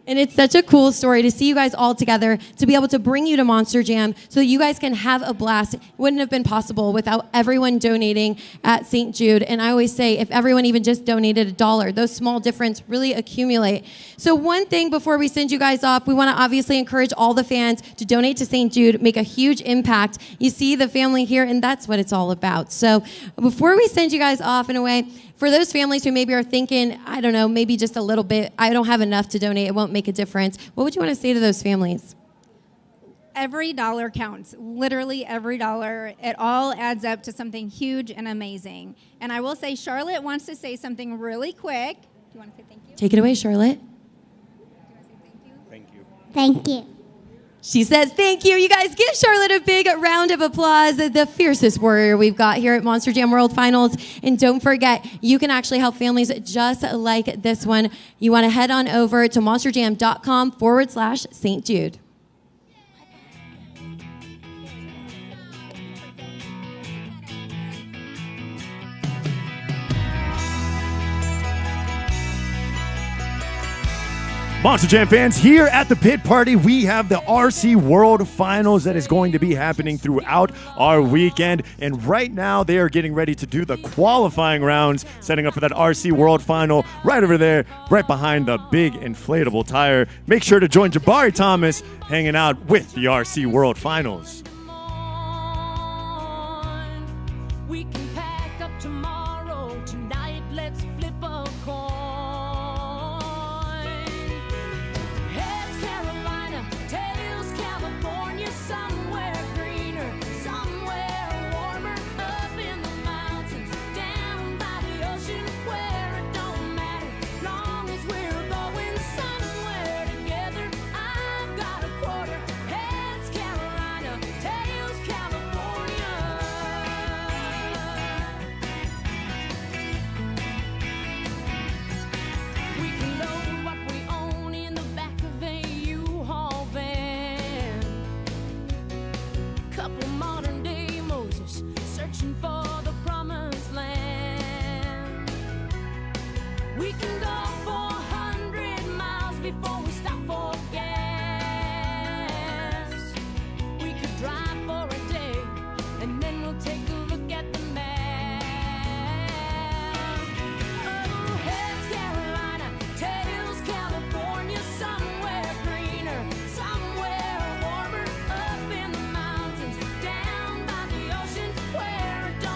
And it's such a cool story to see you guys all together, to be able to bring you to Monster Jam so that you guys can have a blast. It wouldn't have been possible without everyone donating at St. Jude. And I always say, if everyone even just donated $1, those small differences really accumulate. So one thing before we send you guys off, we want to obviously encourage all the fans to donate to St. Jude, make a huge impact. You see the family here, and that's what it's all about. So before we send you guys off in a way, for those families who maybe are thinking, I don't know, maybe just a little bit, I don't have enough to donate, it won't make a difference. What would you want to say to those families? Every dollar counts, literally every dollar. It all adds up to something huge and amazing. And I will say, Charlotte wants to say something really quick. Do you want to say thank you? Take it away, Charlotte. Thank you. She says, thank you. You guys give Charlotte a big round of applause. The fiercest warrior we've got here at Monster Jam World Finals. And don't forget, you can actually help families just like this one. You want to head on over to monsterjam.com/St. Jude. Monster Jam fans, here at the pit party, we have the RC World Finals that is going to be happening throughout our weekend. And right now, they are getting ready to do the qualifying rounds, setting up for that RC World Final right over there, right behind the big inflatable tire. Make sure to join Jabari Thomas hanging out with the RC World Finals. We can pack up tomorrow. Tonight, let's flip a coin. Heads Carolina, tails California, somewhere greener, somewhere warmer, up in the mountains, down by the ocean, where it don't matter, long as we're going somewhere together. I've got a quarter. Heads Carolina, tails California. We can load what we own in the back of a U-Haul van. Couple modern day Moses searching for the promised land. We can go 400 miles before we stop for gas. We could drive for a day and then we'll take a look at the map. Oh, heads Carolina, tails California, somewhere greener, somewhere warmer, up in the mountains, down by the ocean, where it don't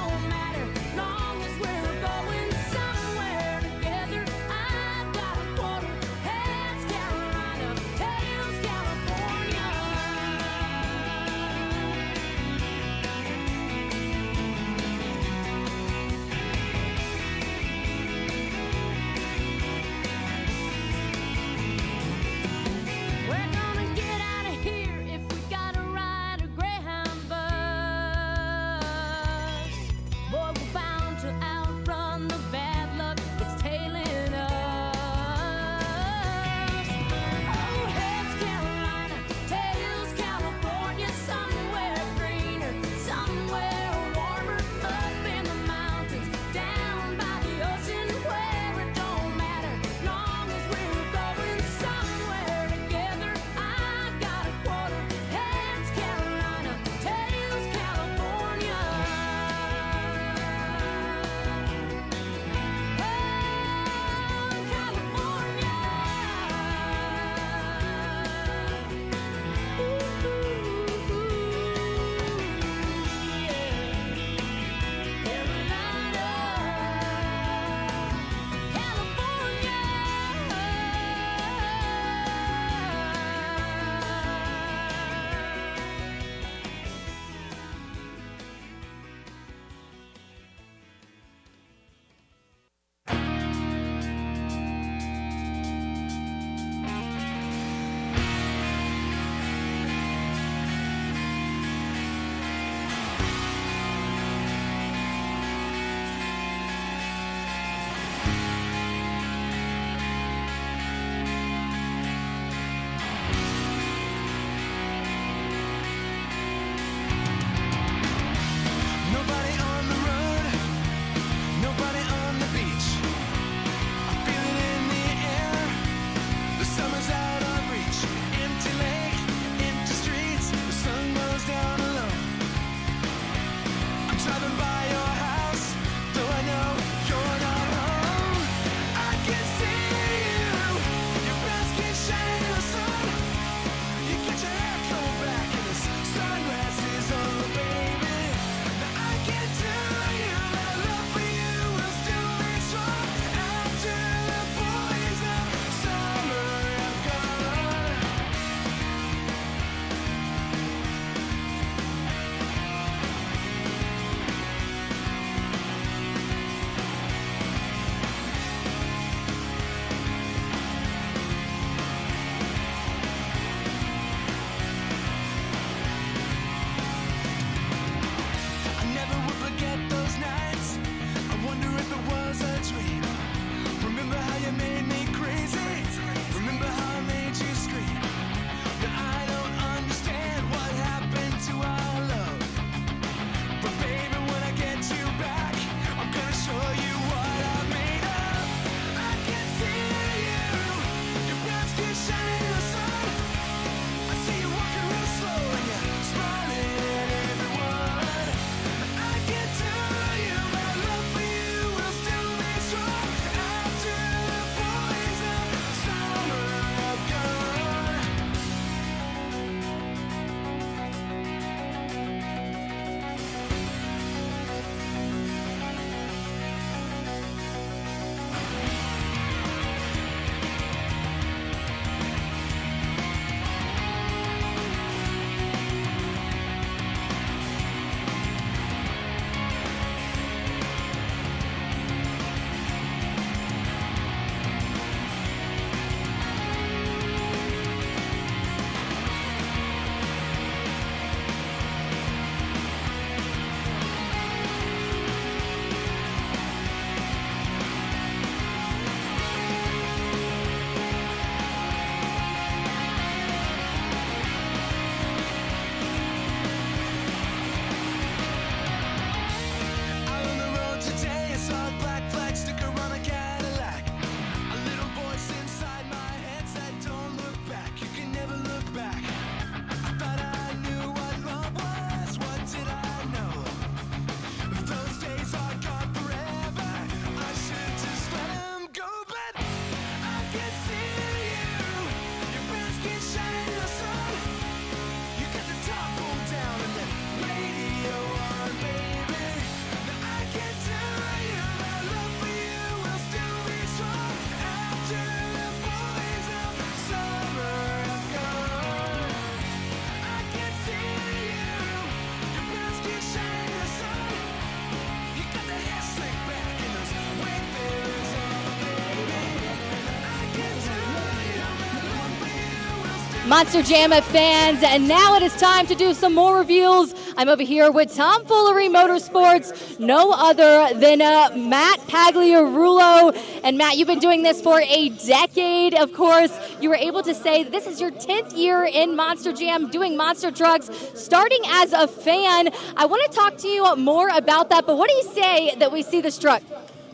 Monster Jam fans, and now it is time to do some more reveals. I'm over here with Tomfoolery Motorsports, no other than Matt Pagliarulo. And Matt, you've been doing this for a decade, of course. You were able to say that this is your 10th year in Monster Jam, doing monster trucks, starting as a fan. I want to talk to you more about that, but what do you say that we see this truck?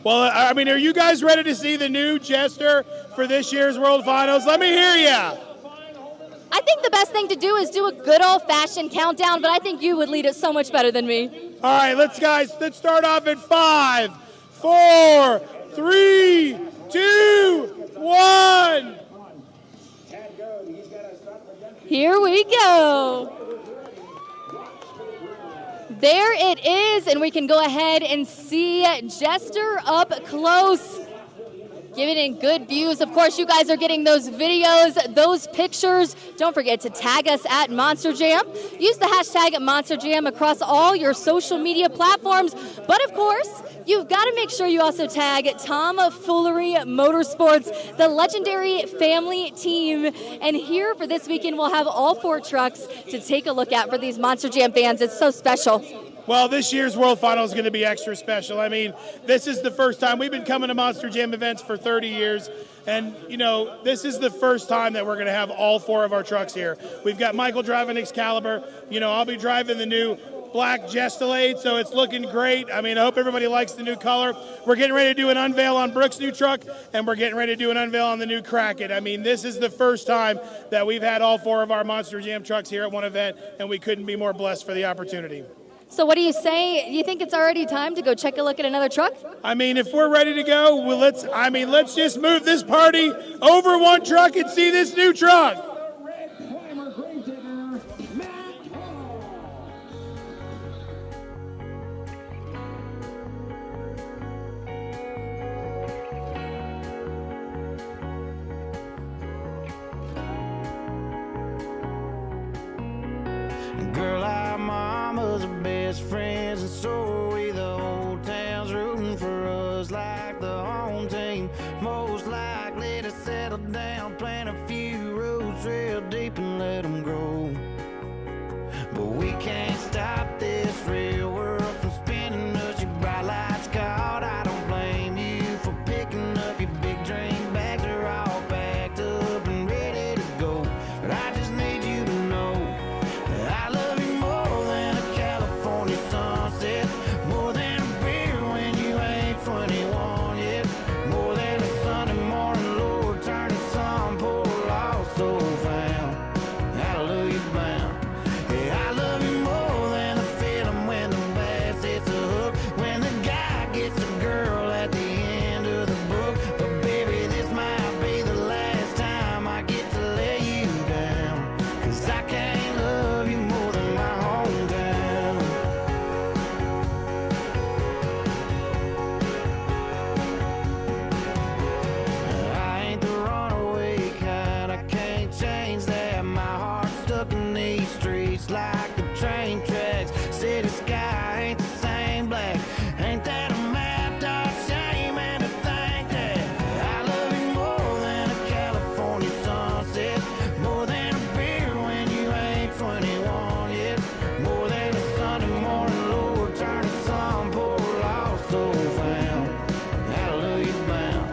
Well, I mean, are you guys ready to see the new Jester for this year's World Finals? Let me hear ya. I think the best thing to do is do a good old-fashioned countdown, but I think you would lead it so much better than me. All right, let's start off at 5, 4, 3, 2, 1. Here we go. There it is, and we can go ahead and see Jester up close. Giving it good views. Of course, you guys are getting those videos, those pictures. Don't forget to tag us at Monster Jam. Use the hashtag Monster Jam across all your social media platforms. But of course, you've got to make sure you also tag Tomfoolery Motorsports, the legendary family team. And here for this weekend, we'll have all 4 trucks to take a look at for these Monster Jam fans. It's so special. Well, this year's World Final is going to be extra special. I mean, this is the first time. We've been coming to Monster Jam events for 30 years, and, you know, this is the first time that we're going to have all 4 of our trucks here. We've got Michael driving Excalibur. You know, I'll be driving the new black Gestalade, so it's looking great. I mean, I hope everybody likes the new color. We're getting ready to do an unveil on Brooke's new truck, and we're getting ready to do an unveil on the new Kraken. I mean, this is the first time that we've had all 4 of our Monster Jam trucks here at one event, and we couldn't be more blessed for the opportunity. So what do you say? You think it's already time to go check a look at another truck? I mean, if we're ready to go, well, let's just move this party over one truck and see this new truck. Girl, our mama's our best friends, and so are we. The whole town's rooting for us like the home team. Most likely to settle down, plant a few roots real deep and let them grow. But we can't stop this real world from spinning us. Your bright lights caught, I don't blame you for picking up your big dream bags. Are all packed up and ready to go. But I just need you to know I love you more than a California sunset, more than a beer when you ain't 21 yet, more than a Sunday morning Lord turning some poor lost soul found. Hallelujah bound. Yeah, I love you more than the feeling when the bass hits a hook, when the guy gets a girl at the end of the book. But baby, this might be the last time I get to lay you down, 'cause I can't love you more than my hometown. I ain't the runaway kind, I can't change that. My heart's stuck in these streets like the train tracks. City sky ain't the same black. Ain't that a map, dog? Shame and to think that I love you more than a California sunset, more than a beer when you ain't 21 yet, more than a Sunday morning Lord turning some poor lost soul found. Hallelujah bound.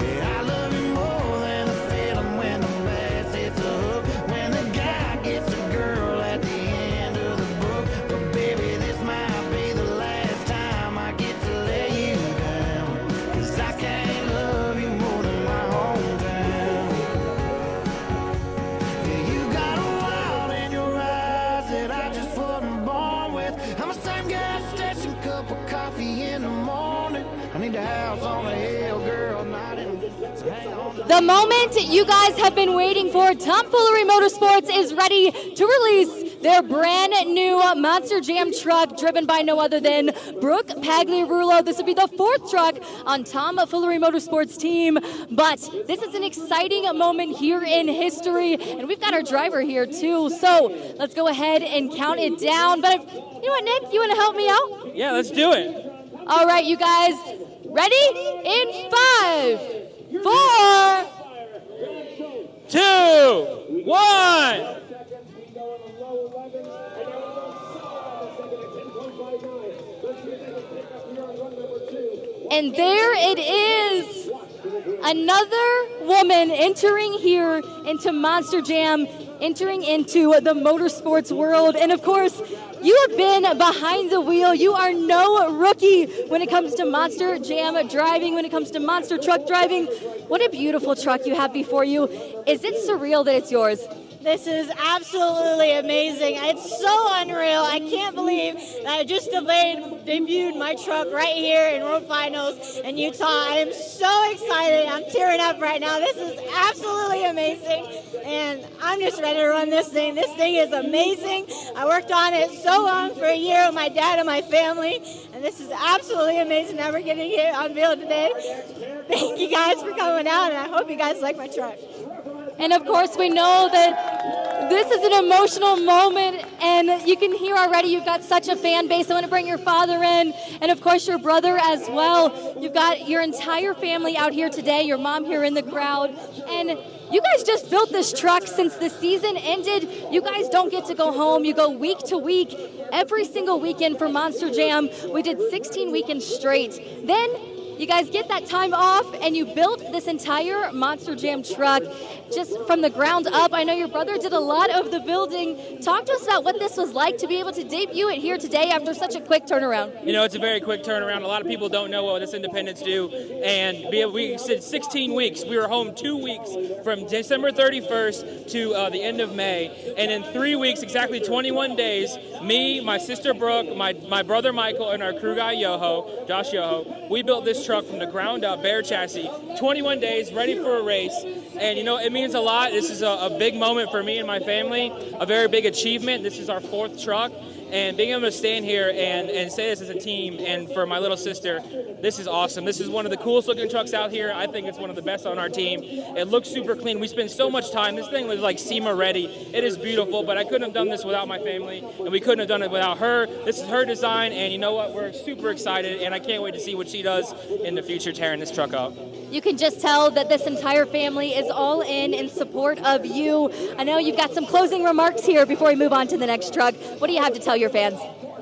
Yeah, I love you more than the feeling when the bass hits a hook, when the guy gets a girl at the end of the book. But baby, this might be the last time I get to lay you down, 'cause I can't love you more than my hometown. Yeah, you got a wild in your eyes that I just wasn't born with. I'm the same gas station, cup of coffee in the morning. I need a house on a hill, girl, not in a... So hang on. The moment you guys have been waiting for, Tomfoolery Motorsports is ready to release their brand new Monster Jam truck driven by no other than Brooke Pagliarulo. This will be the 4th truck on Tomfoolery Motorsports team, but this is an exciting moment here in history, and we've got our driver here too, so let's go ahead and count it down. But you know what, Nick, you want to help me out? Yeah, let's do it. All right, you guys, ready? In 5, 4, 2, 1. And there it is. Another woman entering here into Monster Jam, entering into the motorsports world. And of course, you have been behind the wheel. You are no rookie when it comes to Monster Jam driving, when it comes to monster truck driving. What a beautiful truck you have before you. Is it surreal that it's yours? This is absolutely amazing. It's so unreal. I can't believe that I just debuted my truck right here in World Finals in Utah. I am so excited. I'm tearing up right now. This is absolutely amazing. And I'm just ready to run this thing. This thing is amazing. I worked on it so long, for a year, with my dad and my family. And this is absolutely amazing that we're getting it unveiled today. Thank you guys for coming out, and I hope you guys like my truck. And of course, we know that this is an emotional moment, and you can hear already you've got such a fan base. I want to bring your father in, and of course your brother as well. You've got your entire family out here today, your mom here in the crowd, and you guys just built this truck since the season ended. You guys don't get to go home. You go week to week, every single weekend for Monster Jam. We did 16 weekends straight. Then you guys get that time off, and you built this entire Monster Jam truck just from the ground up. I know your brother did a lot of the building. Talk to us about what this was like to be able to debut it here today after such a quick turnaround. You know, it's a very quick turnaround. A lot of people don't know what this independents do. And we said 16 weeks. We were home 2 weeks from December 31st to the end of May. And in 3 weeks, exactly 21 days, me, my sister Brooke, my brother Michael, and our crew guy Josh Yoho, we built this truck from the ground up, bare chassis, 21 days, ready for a race. And, you know, it means a lot. This is a big moment for me and my family, a very big achievement. This is our 4th truck. And being able to stand here and say this as a team, and for my little sister, this is awesome. This is one of the coolest looking trucks out here. I think it's one of the best on our team. It looks super clean. We spend so much time. This thing was like SEMA ready. It is beautiful, but I couldn't have done this without my family, and we couldn't have done it without her. This is her design, and you know what? We're super excited, and I can't wait to see what she does in the future tearing this truck up. You can just tell that this entire family is all in support of you. I know you've got some closing remarks here before we move on to the next truck. What do you have to tell your fans?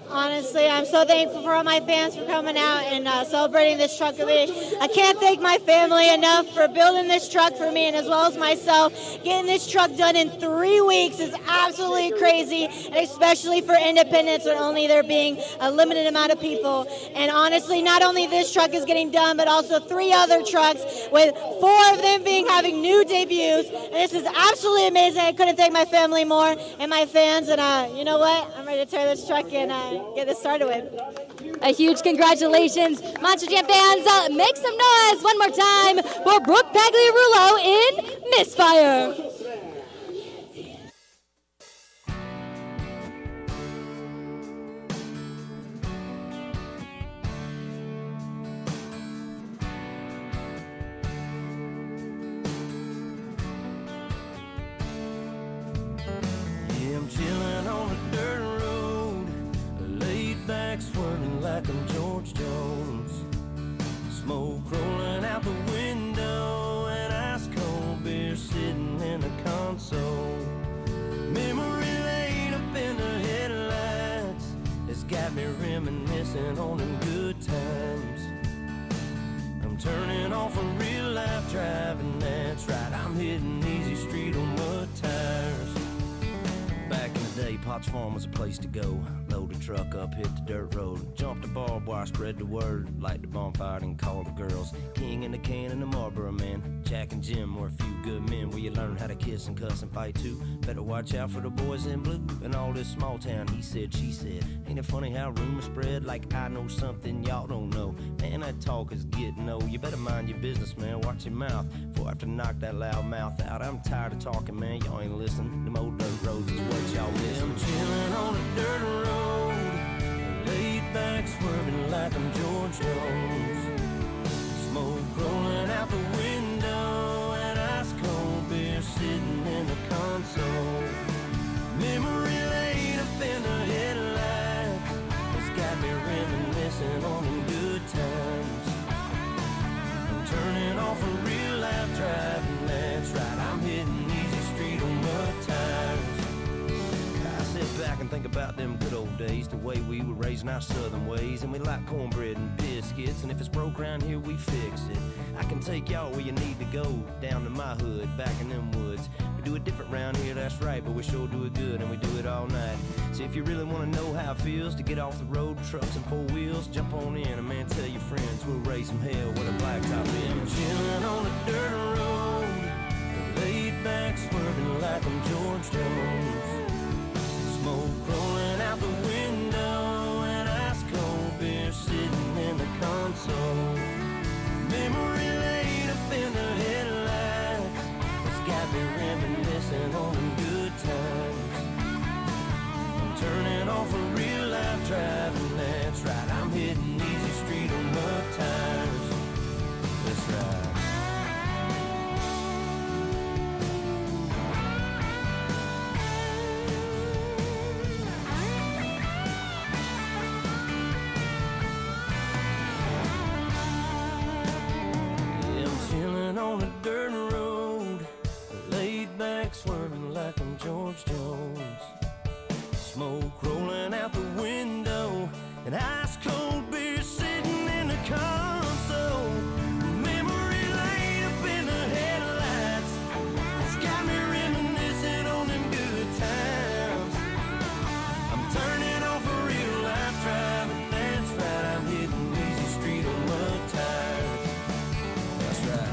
Honestly, I'm so thankful for all my fans for coming out and celebrating this truck with me. I can't thank my family enough for building this truck for me, and as well as myself. Getting this truck done in 3 weeks is absolutely crazy, and especially for independents, or only there being a limited amount of people. And honestly, not only this truck is getting done, but also 3 other trucks, with 4 of them having new debuts. And this is absolutely amazing. I couldn't thank my family more and my fans. And you know what? I'm ready to tear this truck and get this started with. A huge congratulations, Monster Jam fans. Make some noise one more time for Brooke Pagliarulo in Misfire. Yeah, I'm chilling on a dirt road, laid back swerving like I'm George Jones. Smoke rolling out the window, and ice cold beer sitting in the console. Memory lane up in the headlights, it's got me reminiscing on them good times. I'm turning off a real life driving, that's right, I'm hitting easy street on mud tires. Back in the day, Potts Farm was a place to go. Load the truck up, hit the dirt road. Jump the barbed wire, spread the word. Light the bonfire and call the girls. King in the can and the Marlboro man. Jack and Jim were a few good men where you learn how to kiss and cuss and fight too. Better watch out for the boys in blue. And all this small town, he said, she said. Ain't it funny how rumors spread like I know something y'all don't know? Man, that talk is getting old. You better mind your business, man. Watch your mouth before I have to knock that loud mouth out. I'm tired of talking, man. Y'all ain't listening. Them old dirt roads is what y'all miss. I'm chilling on a dirt road, laid back swerving like I'm George Jones. Smoke rolling out the window, and ice cold beer sitting in the console. Memory lane up in the headlights, it's got me reminiscing on them good times. I'm turning off a real life driving, that's right, I'm hitting back and think about them good old days, the way we were raised in our southern ways. And we like cornbread and biscuits, and if it's broke around here, we fix it. I can take y'all where you need to go, down to my hood, back in them woods. We do it different round here, that's right, but we sure do it good, and we do it all night. So if you really want to know how it feels to get off the road, trucks and four wheels, jump on in, and man, tell your friends we'll raise some hell with a blacktop in. Chillin' on the dirt road, laid back, swerving like I'm George Jones. Smoke rolling out the window, and ice cold beer sitting in the console. Memory laid up in the headlights, it's got me reminiscing on them good times. I'm turning off a real life driving, that's right. I'm hitting easy street on mud tires. That's right. On a dirt road, laid back, swerving like I'm George Jones. Smoke rolling out the window, and ice cold beer sitting in the console. Memory laid up in the headlights, it's got me reminiscing on them good times. I'm turning off a real life driving, that's right. I'm hitting easy street on mud tires. That's right.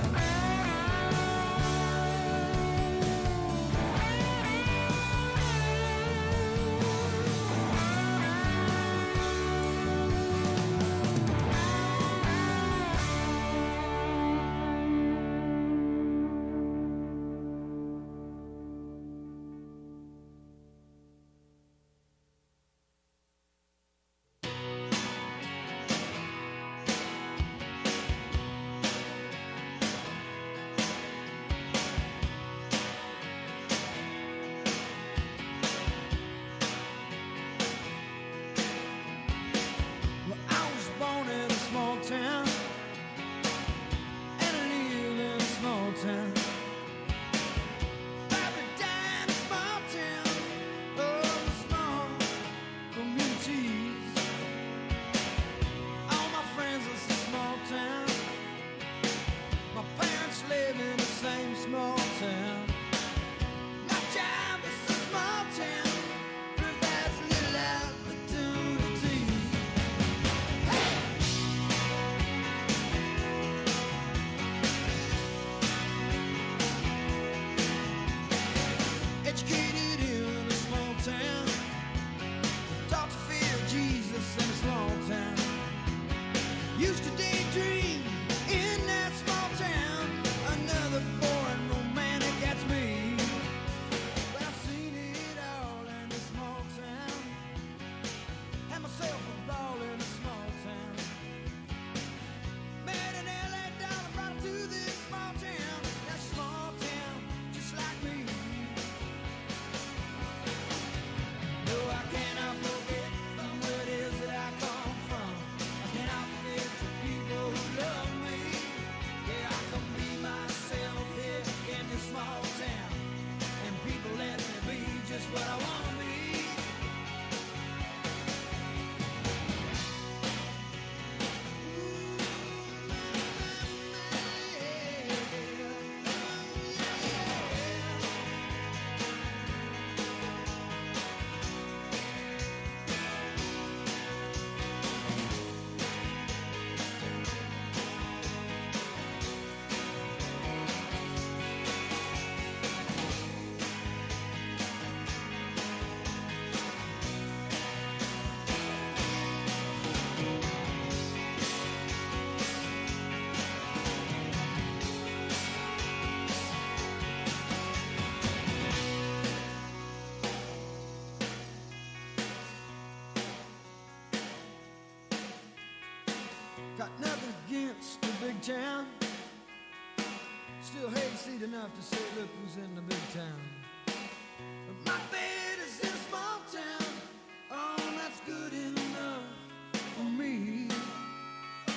Got nothing against the big town. Still hayseed enough to say, look who's in the big town. But my bed is in a small town. Oh, that's good enough for me. Well,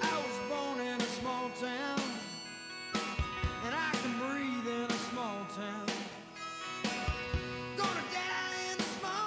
I was born in a small town, and I can breathe in a small town. Gonna die in a small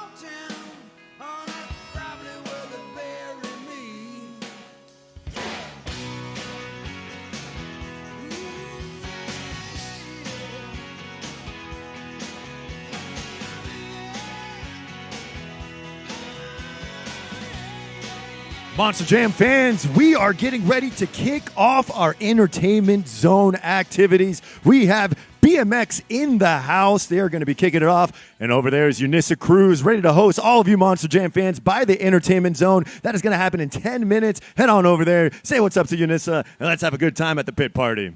Monster Jam fans, we are getting ready to kick off our entertainment zone activities. We have BMX in the house. They are going to be kicking it off. And over there is Unissa Cruz, ready to host all of you Monster Jam fans by the entertainment zone. That is going to happen in 10 minutes. Head on over there, say what's up to Unissa, and let's have a good time at the pit party.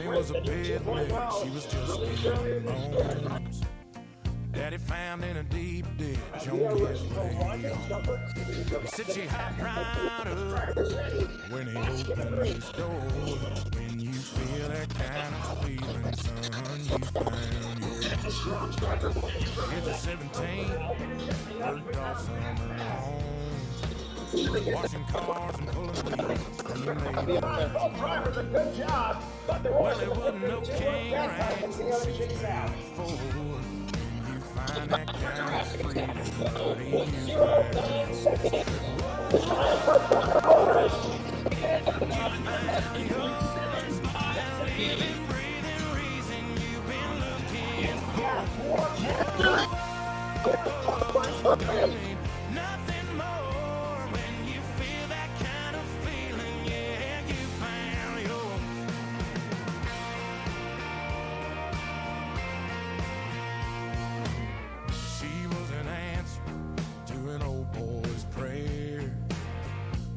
Was a bit late, she was just getting bones. Daddy found in a deep ditch on his way home. He said she hopped right up when he opened his door. When you feel that kind of feeling, son, you found your Here's a 17, worked off summer long. Washing cars and pulling wheels from the neighborhood. Drivers, a good job. Well, it wasn't no king ranch, she's down forward. When you find that kind of freedom, buddy, you find breathing reason you've been looking for. Nothing more when you feel that kind of feeling, yeah, you found your. She was an answer to an old boy's prayer,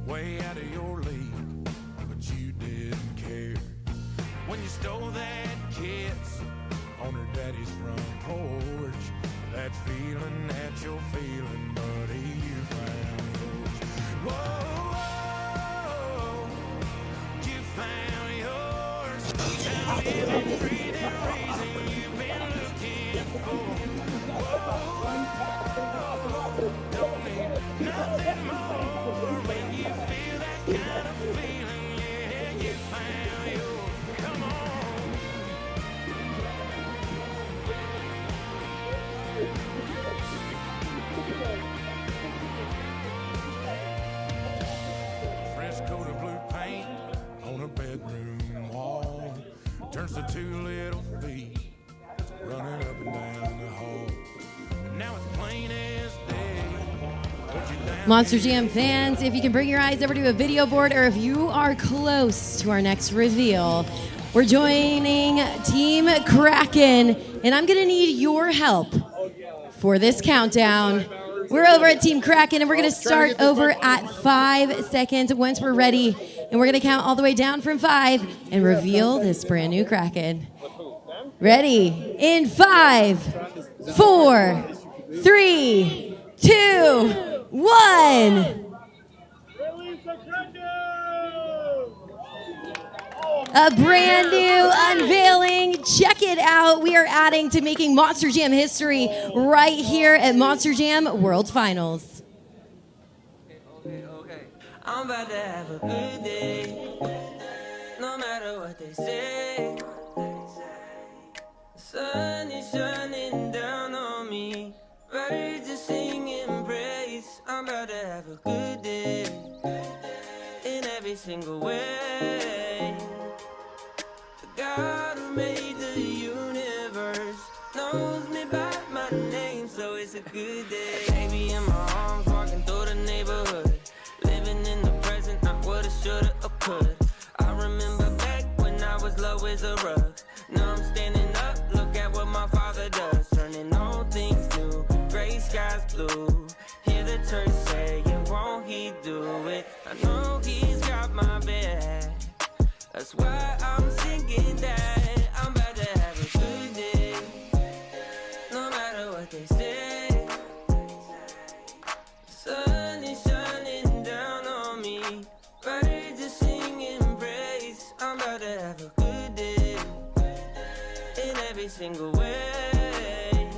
way out of your league, but you didn't care. When you stole that kiss on her daddy's front porch, that feeling that you're feeling, buddy, you found yours. Whoa, whoa, you found yours. That living, breathing reason you've been looking for. Whoa, don't need nothing more when you feel that kind of feeling, yeah, you found yours. Come on. Fresh coat of blue paint on a bedroom wall turns to two little feet running up and down the hall. Now it's plain as day. Monster Jam fans, if you can bring your eyes over to a video board, or if you are close to our next reveal, we're joining Team Kraken, and I'm going to need your help for this countdown. We're over at Team Kraken, and we're going to start over at 5 seconds once we're ready, and we're going to count all the way down from 5 and reveal this brand new Kraken. Ready? In 5, 4, 3, 2, 1. A brand new unveiling. Check it out. We are adding to making Monster Jam history right here at Monster Jam World Finals. I'm about to have a good day, no matter what they say. The sun is shining down on me, birds are singing praise. I'm about to have a good day in every single way. The God who made the universe knows me by my name, so it's a good day. Baby in my arms, walking through the neighborhood, living in the present, not what I shoulda or could. I remember back when I was low as a rug. Now I'm standing up, look at what my father does, turning all things new, gray skies blue. Hear the church saying, won't he do it? I know he's got my back, that's why I'm singing that. I'm about to have a good day, no matter what they say. The sun is shining down on me, birds are singing praise. I'm about to have a good day in every single way.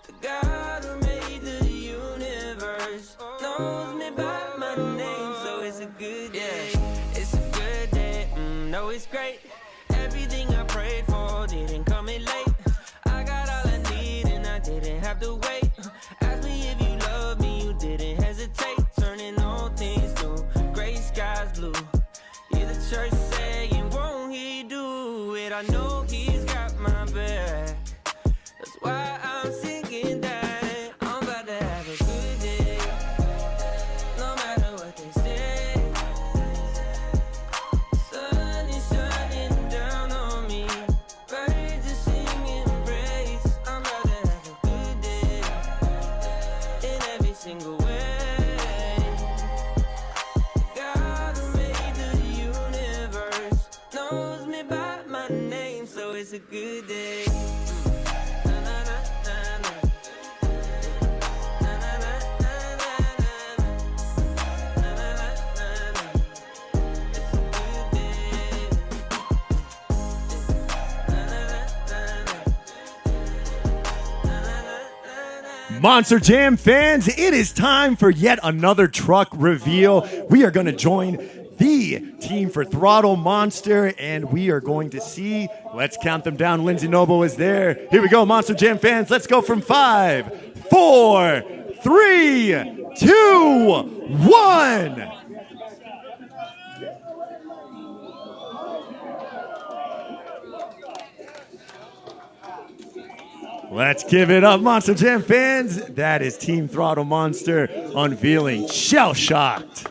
The God who made the universe knows me by my name, so it's a good day. It's a good day, no, it's great. Everything I prayed for didn't come in late. I got all I need and I didn't have to wait. Ask me if you love a good day. Monster Jam fans, it is time for yet another truck reveal. We are going to join the team for Throttle Monster, and we are going to see, let's count them down. Lindsay Noble is there. Here we go, Monster Jam fans. Let's go from 5, 4, 3, 2, 1. Let's give it up, Monster Jam fans. That is Team Throttle Monster unveiling Shell Shocked.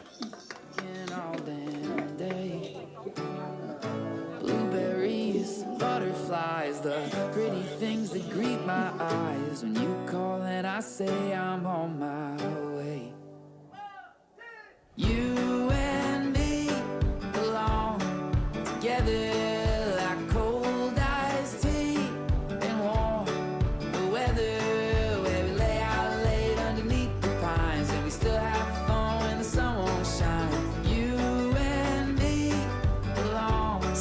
Blueberries, butterflies, the pretty things that greet my eyes. When you call and I say I'm on my way. You and me belong together.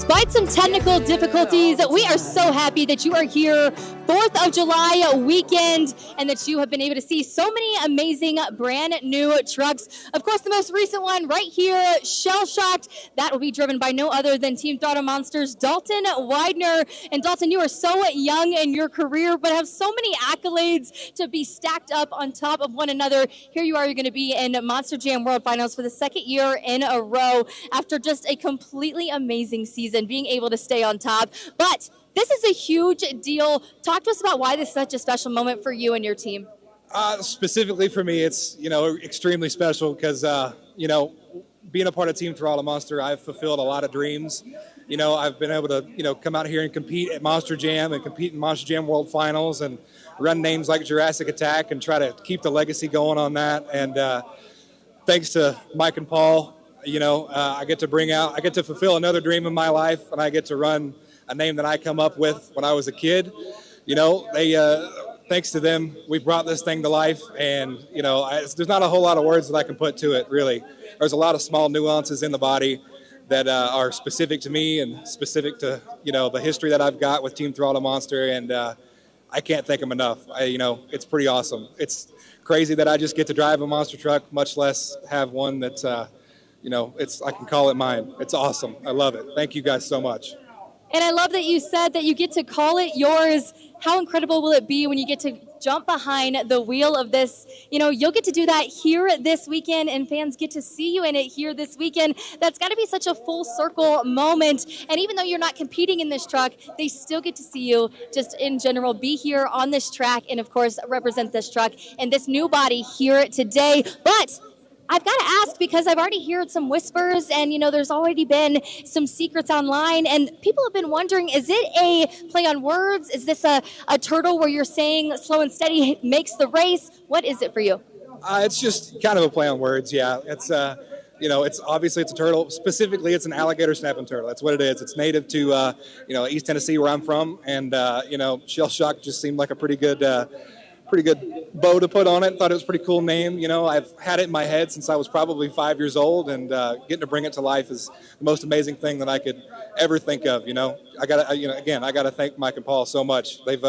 Despite some technical difficulties, we are so happy that you are here 4th of July weekend and that you have been able to see so many amazing brand new trucks. Of course, the most recent one right here, Shell Shocked, that will be driven by no other than Team Throttle Monster's Dalton Widener. And Dalton, you are so young in your career, but have so many accolades to be stacked up on top of one another. Here you are, you're going to be in Monster Jam World Finals for the second year in a row after just a completely amazing season, being able to stay on top. But this is a huge deal. Talk to us about why this is such a special moment for you and your team. Specifically for me, it's, extremely special because, being a part of Team Throttle Monster, I've fulfilled a lot of dreams. I've been able to, come out here and compete at Monster Jam and compete in Monster Jam World Finals and run names like Jurassic Attack and try to keep the legacy going on that. And thanks to Mike and Paul, I get to fulfill another dream in my life, and I get to run a name that I come up with when I was a kid. Thanks to them, we brought this thing to life, and there's not a whole lot of words that I can put to it, really. There's a lot of small nuances in the body that are specific to me and specific to the history that I've got with Team Throttle Monster, and I can't thank them enough. It's pretty awesome. It's crazy that I just get to drive a monster truck, much less have one that's I can call it mine. It's awesome. I love it. Thank you guys so much. And I love that you said that you get to call it yours. How incredible will it be when you get to jump behind the wheel of this? You'll get to do that here this weekend, and fans get to see you in it here this weekend. That's got to be such a full circle moment. And even though you're not competing in this truck, they still get to see you just in general be here on this track and, of course, represent this truck and this new body here today. But I've got to ask, because I've already heard some whispers and, there's already been some secrets online, and people have been wondering, is it a play on words? Is this a turtle where you're saying slow and steady makes the race? What is it for you? It's just kind of a play on words, yeah. It's, it's obviously it's a turtle. Specifically, it's an alligator snapping turtle. That's what it is. It's native to, East Tennessee, where I'm from, and, Shell Shock just seemed like a pretty good bow to put on it. Thought it was a pretty cool name. I've had it in my head since I was probably 5 years old, and getting to bring it to life is the most amazing thing that I could ever think of. I gotta thank Mike and Paul so much. They've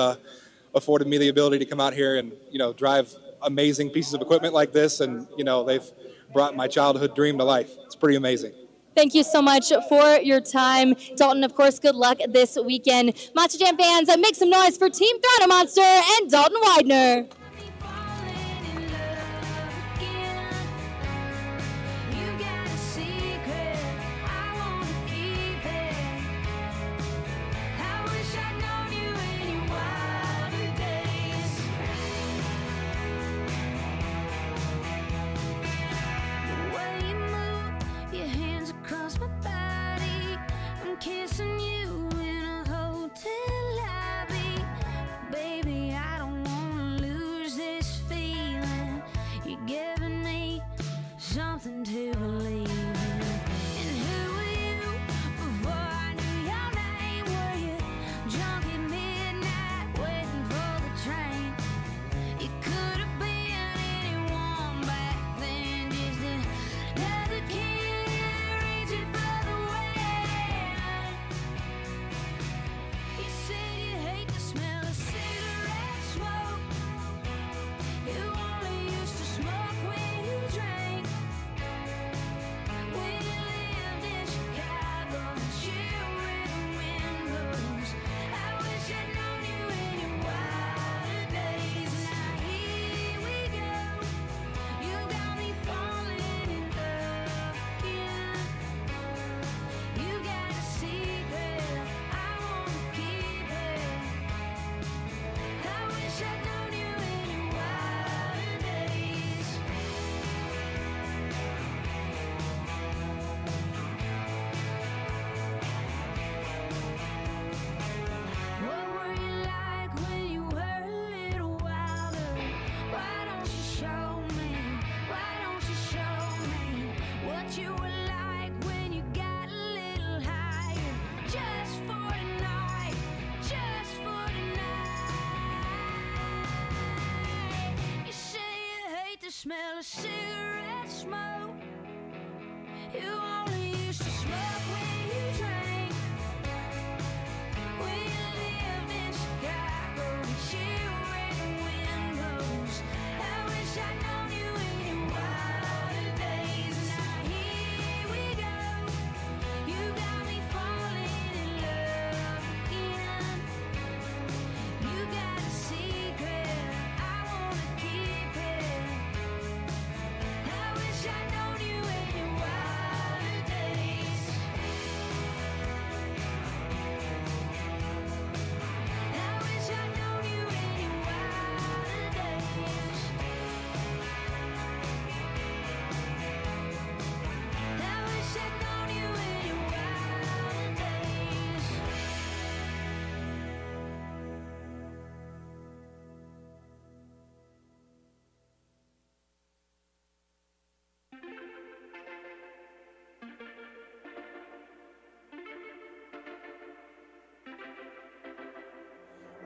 afforded me the ability to come out here and drive amazing pieces of equipment like this, and they've brought my childhood dream to life. It's pretty amazing. Thank you so much for your time. Dalton, of course, good luck this weekend. Monster Jam fans, make some noise for Team Throttle Monster and Dalton Widener. Kissing you in a hotel lobby, baby. I don't wanna lose smell of cigarette smoke. You only used to smoke when you drank. When you lived in Chicago and children and windows. I wish I'd known you in your wilder days. Now here we go. You got me falling in love again. You got a secret, I wanna keep it. I wish I'd known you in your wilder days. I wish I'd known you in your wilder days. I wish I'd known you in your wilder days.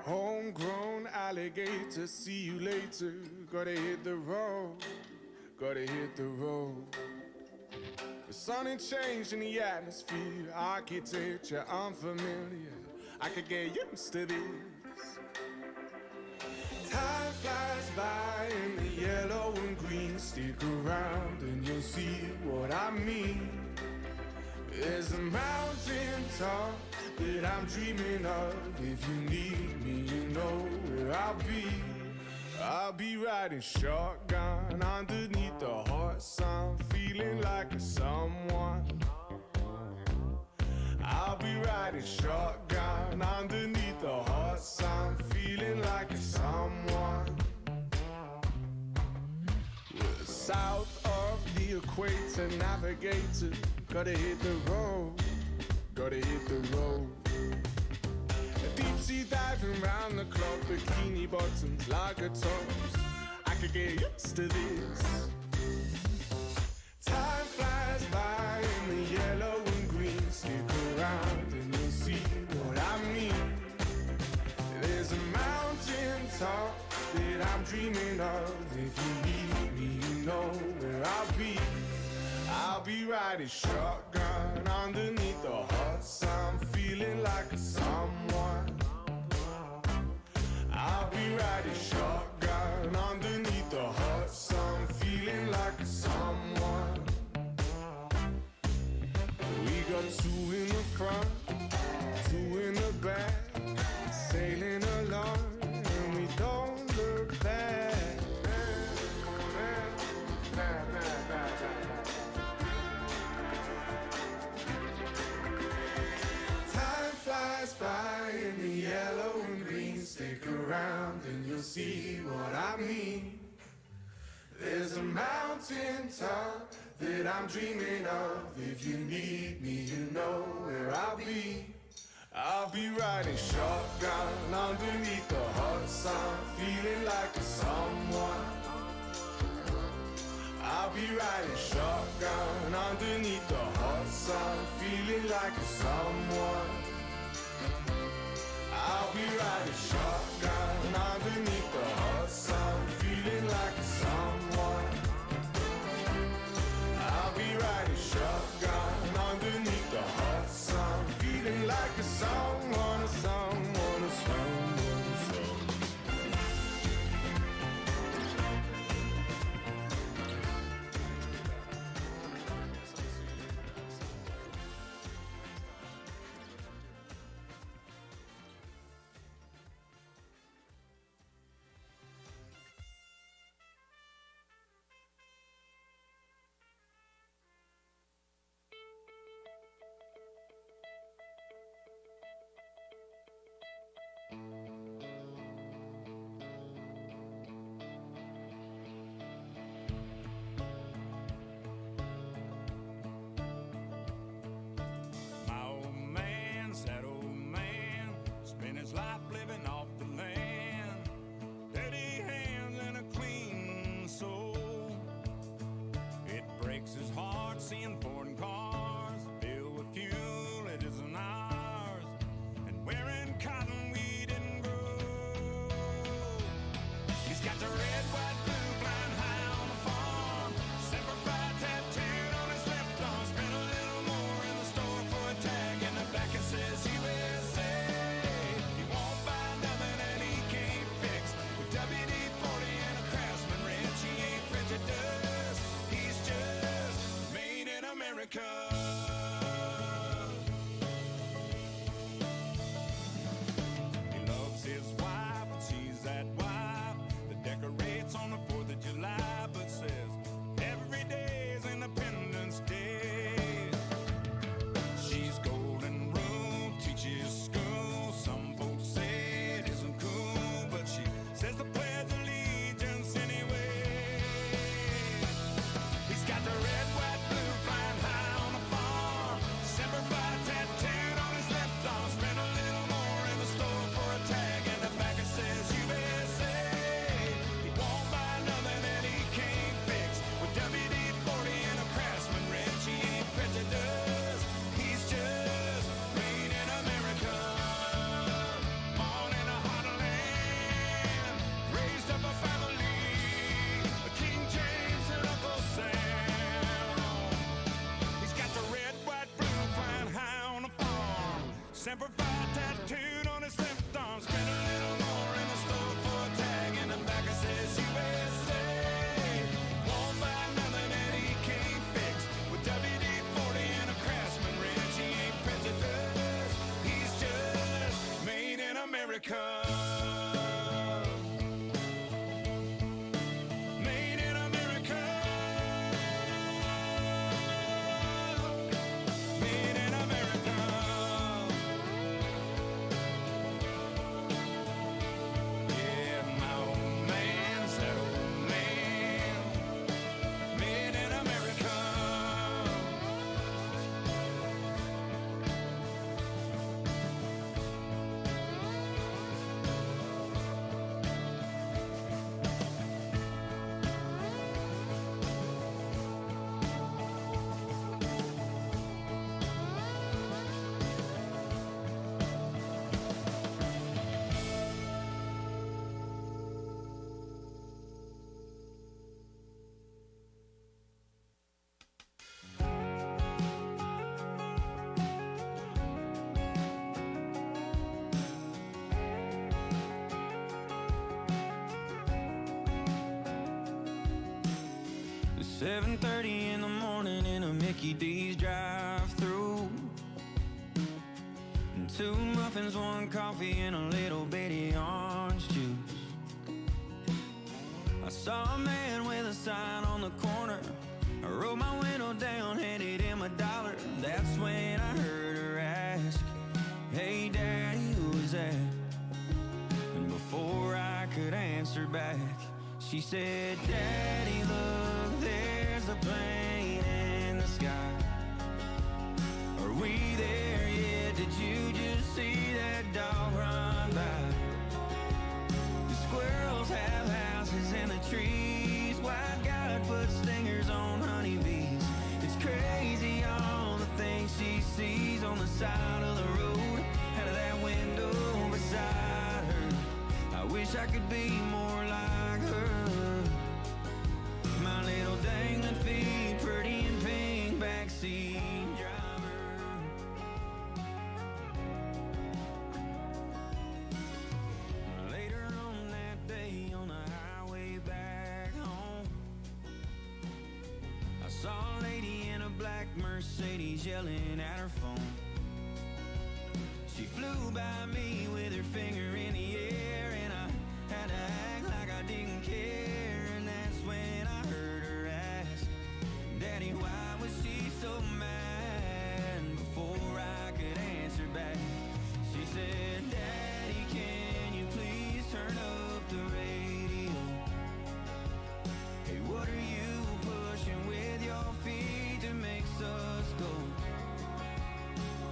Homegrown alligator, see you later. Gotta hit the road, gotta hit the road. The sun ain't changed in the atmosphere, architecture unfamiliar. I could get used to this. Time flies by in the yellow and green. Stick around and you'll see what I mean. There's a mountain top that I'm dreaming of. If you need me, you know where I'll be. I'll be riding shotgun underneath the hot sun, feeling like a someone. I'll be riding shotgun underneath the hot sun, feeling like a someone. We're south of the equator, navigator. Gotta hit the road, gotta hit the road. Deep sea diving round the clock, bikini bottoms, lager tops. I could get used to this. Time flies by in the yellow and green. Stick around and you'll see what I mean. There's a mountain top that I'm dreaming of. If you need me, you know where I'll be. I'll be riding shotgun underneath the hot sun, feeling like a someone. I'll be riding shotgun underneath the hot sun, feeling like a someone. We got two in the front, two in the back, sailing along, and we don't look back. Flies by in the yellow and green. Stick around and you'll see what I mean. There's a mountain top that I'm dreaming of. If you need me, you know where I'll be. I'll be riding shotgun underneath the hot sun, feeling like a someone. I'll be riding shotgun underneath the hot sun, feeling like a someone. I'll be riding shotgun underneath the hot sun, feeling like a someone. I'll be riding shotgun underneath the hot sun, feeling like a someone, a someone, a someone, a someone. He's got the red, white, blue, flying high on the Semper Fi tattooed on his left arm. Spent a little more in the store for a tag. In the back it says USA. Won't buy nothing that he can't fix. With WD-40 and a Craftsman wrench, he ain't prejudiced. He's just made in America. Made in America. Made in America. Yeah, my old man's that old man. Made in America. It's 7:30 in the morning in a Mickey D's drive-through. And 2 muffins, 1 coffee, and a little bitty orange juice. I saw a man with a sign on the corner. I rolled my window down, handed him $1. That's when I heard her ask, "Hey Daddy, who is that?" And before I could answer back, she said, "Daddy, look, there's a plane in the sky. Are we there yet? Did you just see that dog run by? The squirrels have houses in the trees. White God put stingers on honeybees. It's crazy all the things she sees on the side of the road, out of that window beside her. I wish I could be more like her. My little dangling feet, pretty and pink backseat driver." Later on that day on the highway back home, I saw a lady in a black Mercedes yelling at her phone. She flew by me with her finger in the air, and I had to act like I didn't care. And that's when I heard her ask, "Daddy, why was she so mad?" Before I could answer back, she said, "Daddy, can you please turn up the radio? Hey, what are you pushing with your feet that makes us go?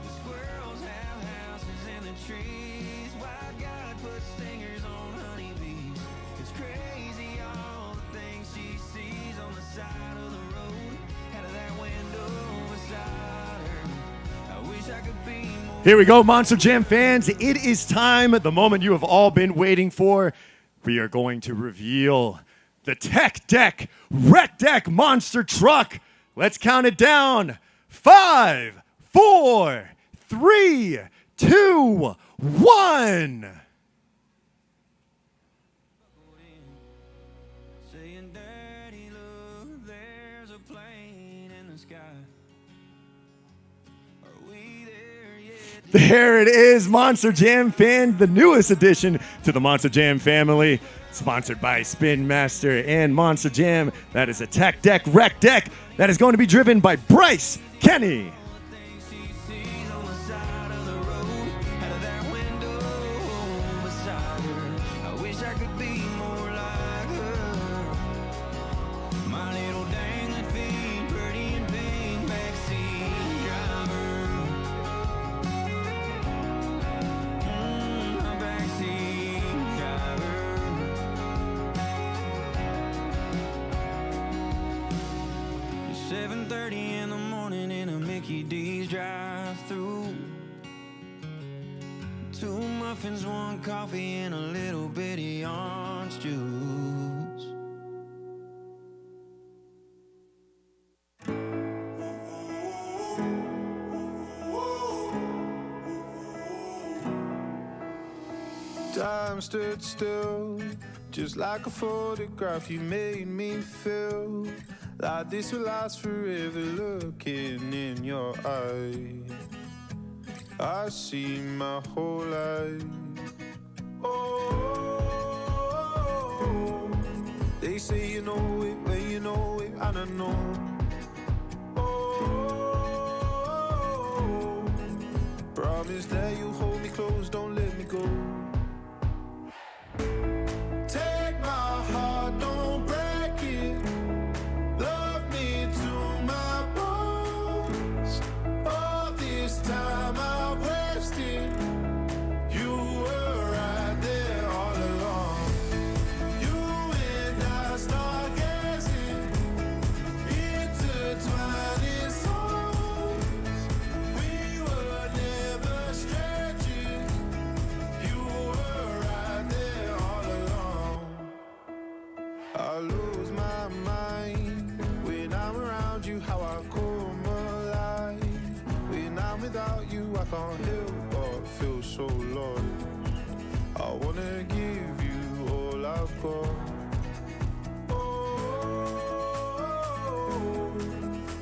The squirrels have houses in the trees. Why God put stingers on honeybees? It's crazy all the things she sees on the side of the road, out of that window beside her. I wish I could be more." Here we go, Monster Jam fans. It is time, the moment you have all been waiting for. We are going to reveal the Tech Deck Wreck Deck Monster Truck. Let's count it down. 5, 4, 3, 2, 1. Saying, "Daddy, look, there's a plane in the sky. Are we there yet?" There it is, Monster Jam fan, the newest addition to the Monster Jam family. Sponsored by Spin Master and Monster Jam. That is a Tech Deck Wreck Deck that is going to be driven by Bryce Kenny. I wish I could be more like her. My little dangling feet, pretty and pink backseat driver. My backseat driver. 7:30 in the morning in a Mickey D's drive-through. 2 muffins, 1 coffee, and a little bitty orange juice. Time stood still, just like a photograph. You made me feel like this will last forever. Looking in your eyes, I see my whole life. Oh, they say you know it when you know it, I don't know. Oh, promise that you hold me close, don't let me go. Take my heart, don't break it. Love me to my bones. All this time I've wasted. You were right there all along. You and I start gazing, intertwining souls. We were never strangers. You were right there all along. I lose my mind when I'm around you, how I come alive. When I'm without you, I can't help but feel so lost. I wanna give you all I've got. Oh,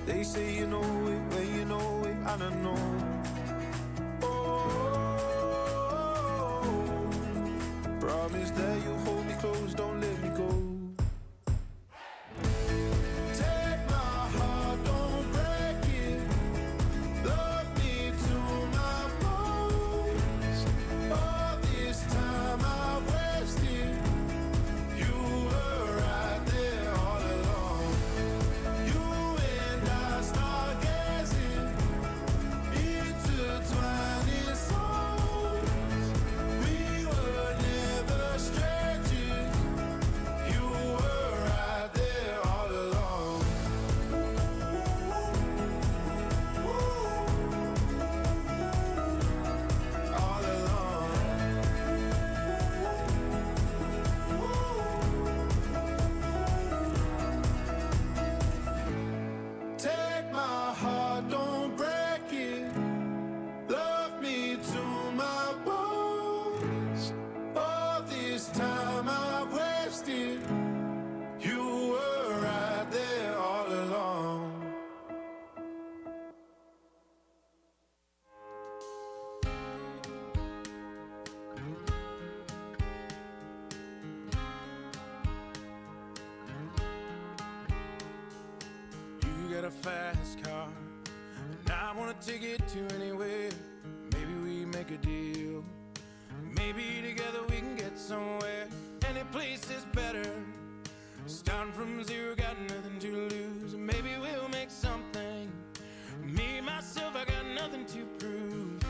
they say you know it when you know it, I don't know. Oh, promise that you hold me close, don't let me go. Take my heart, don't break it. Love me to my bones. All this time I've wasted. You were right there all along. You and I start gazing, intertwining souls. We were never strangers. You were right there all along. All along. Take my heart, don't break it. Love me to my bones. All this time I've wasted. You were right there all along. You got a fast car, and I wanna take it to anywhere. Maybe we make a deal. Maybe together we can get somewhere. Any place is better. Starting from zero, got nothing to lose. Maybe we'll make something. Me, myself, I got nothing to prove.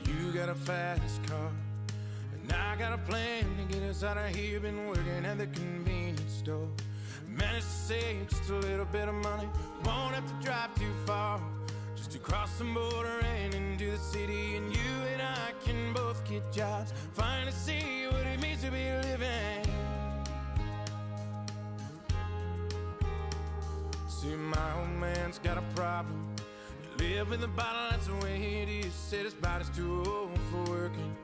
You got a fast car, and I got a plan to get us out of here. Been working at the convenience store. Managed to save just a little bit of money. Won't have to drive too far, just to cross the border and into the city. And you and I can both get jobs, finally see what it means to be living. See, my old man's got a problem. He live with a bottle, that's the way it is. Said his body's too old for working.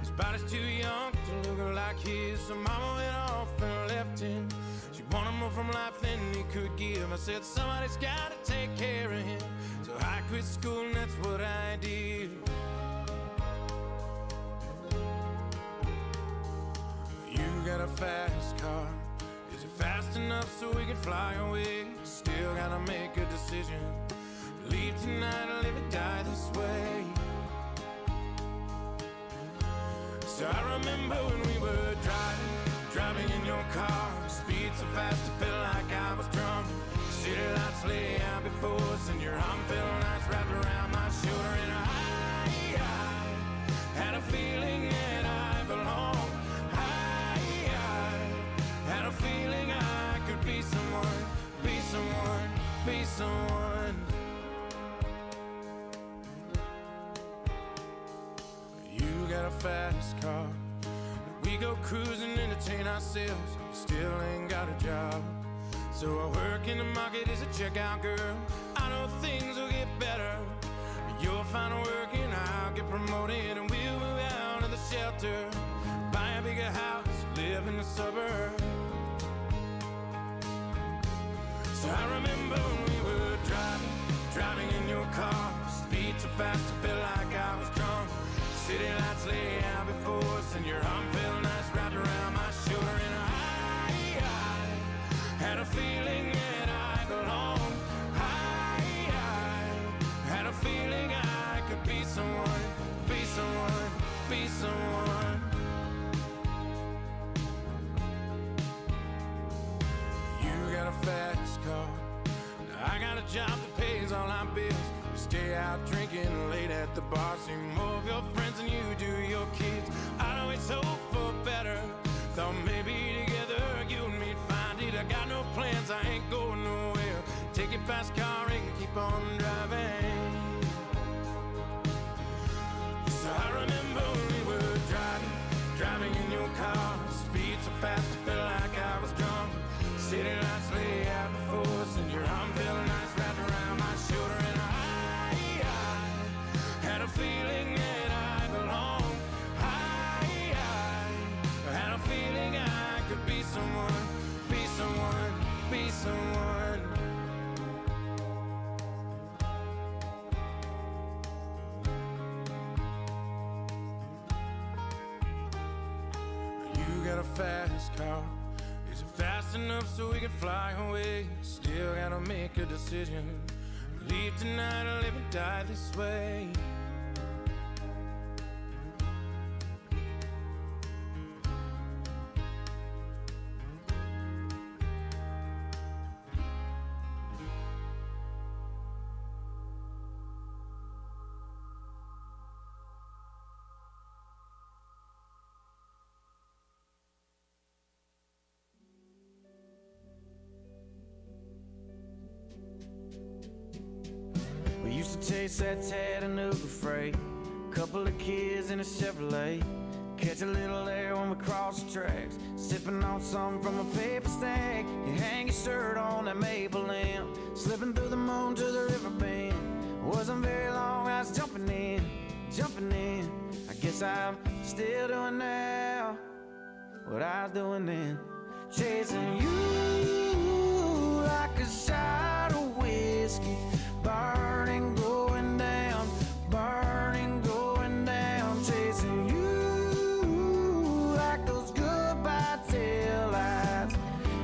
His body's too young to look like his. So mama went off and left him. She wanted more from life than he could give. I said somebody's gotta take care of him. So I quit school and that's what I did. You got a fast car. Is it fast enough so we can fly away? Still gotta make a decision. Leave tonight or live or die this way. So I remember when we were driving in your car. Speed so fast it felt like I was drunk. City lights lay out before us, and your arm felt nice wrapped around my shoulder. And I had a feeling that I belonged. I had a feeling I could be someone, be someone, be someone. You got a fast car. We go cruising, entertain ourselves. Still ain't got a job. So I work in the market as a checkout girl. I know things will get better. You'll find work and I'll get promoted, and we'll move out of the shelter, buy a bigger house, live in the suburbs. So I remember when we were driving in your car, speed so fast I felt like I was drunk. City lights lay out before us, and your arm felt nice wrapped around my shoulder, and I had a feeling that I belonged. I had a feeling I could be someone, be someone, be someone. You got a fast car, I got a job that pays all our bills. We stay out drinking late at the bar, see more of your friends than you do your kids. I'd always hope for better, thought maybe together you and me'd find it. I got no plans, I ain't going nowhere. Take your fast car and keep on driving. So I remember when we were driving in your car, speed so fast I felt like I was drunk. City lights lay out before us, and your arm felt nice wrapped around my shoulder, and I had a feeling that I belonged. I had a feeling I could be someone, be someone, be someone. You got a fast car, is it fast enough so we can fly away? Still gotta make a decision, leave tonight or live and die this way. Used to taste that Chattanooga freight, couple of kids in a Chevrolet, catch a little air when we cross the tracks, sipping on something from a paper stack. You hang your shirt on that maple limb, slipping through the moon to the river bend. Wasn't very long, I was jumping in. I guess I'm still doing now what I was doing then, chasing you like a shot of whiskey. Burning, going down, chasing you like those goodbye tail lights.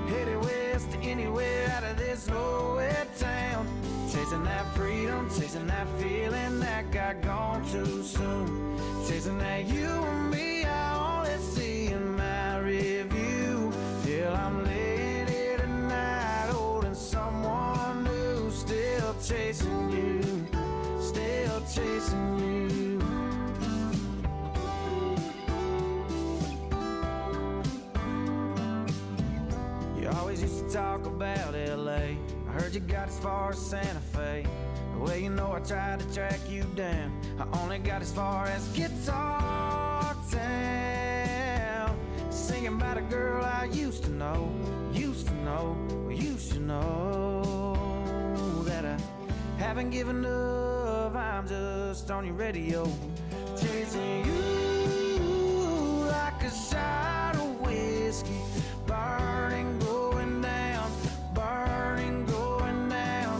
Headed west to anywhere out of this nowhere town. Chasing that freedom, chasing that feeling that got gone too soon. Chasing that you and me, I only see in my review. Till I'm laying here tonight, holding someone new. Still chasing you, still chasing you. You always used to talk about LA. I heard you got as far as Santa Fe. Well, you know I tried to track you down. I only got as far as Guitar Town. Singing about a girl I used to know, well, you should know that I haven't given up, I'm just on your radio. Chasing you like a shot of whiskey. Burning, going down,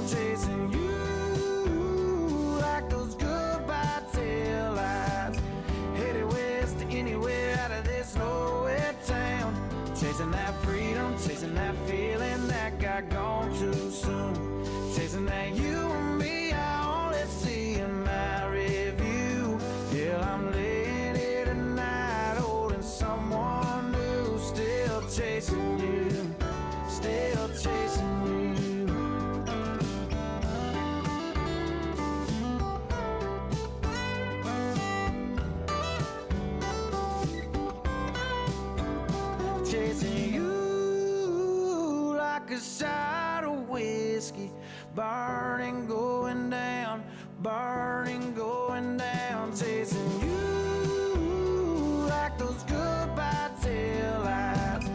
chasing you like those goodbye tail lights. Headed west to anywhere out of this nowhere town. Chasing that freedom, chasing that feeling that got gone too soon. Chasing that you and me, I only see in my review. Till I'm laying here tonight, holding someone new. Still chasing you, still chasing you. Chasing you like a shot of whiskey. Burning, going down, chasing you like those goodbye tail lights.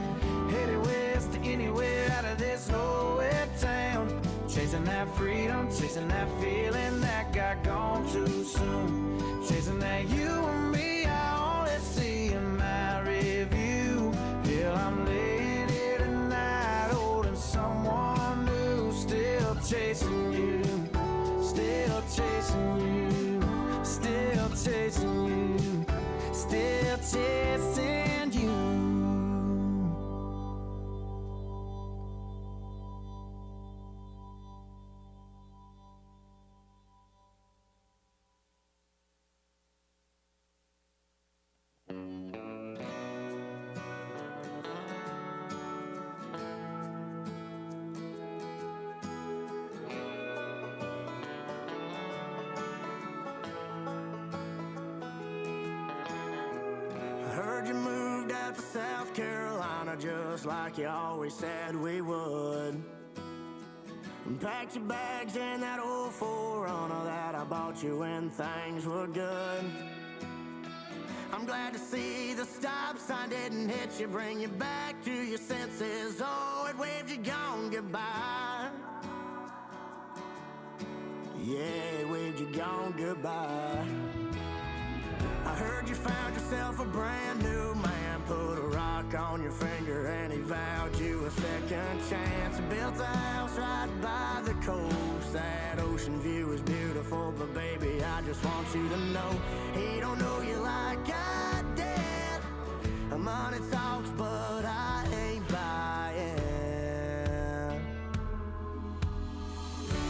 Headed west to anywhere out of this nowhere town. Chasing that freedom, chasing that feeling that got gone too just like you always said we would. And packed your bags in that old 4Runner that I bought you when things were good. I'm glad to see the stop sign didn't hit you, bring you back to your senses. Oh, it waved you gone goodbye. Yeah, it waved you gone goodbye. I heard you found yourself a brand new man, put a rock on your finger and he vowed you a second chance. Built a house right by the coast. That ocean view is beautiful, but baby, I just want you to know he don't know you like I did. Money talks, but I ain't buying.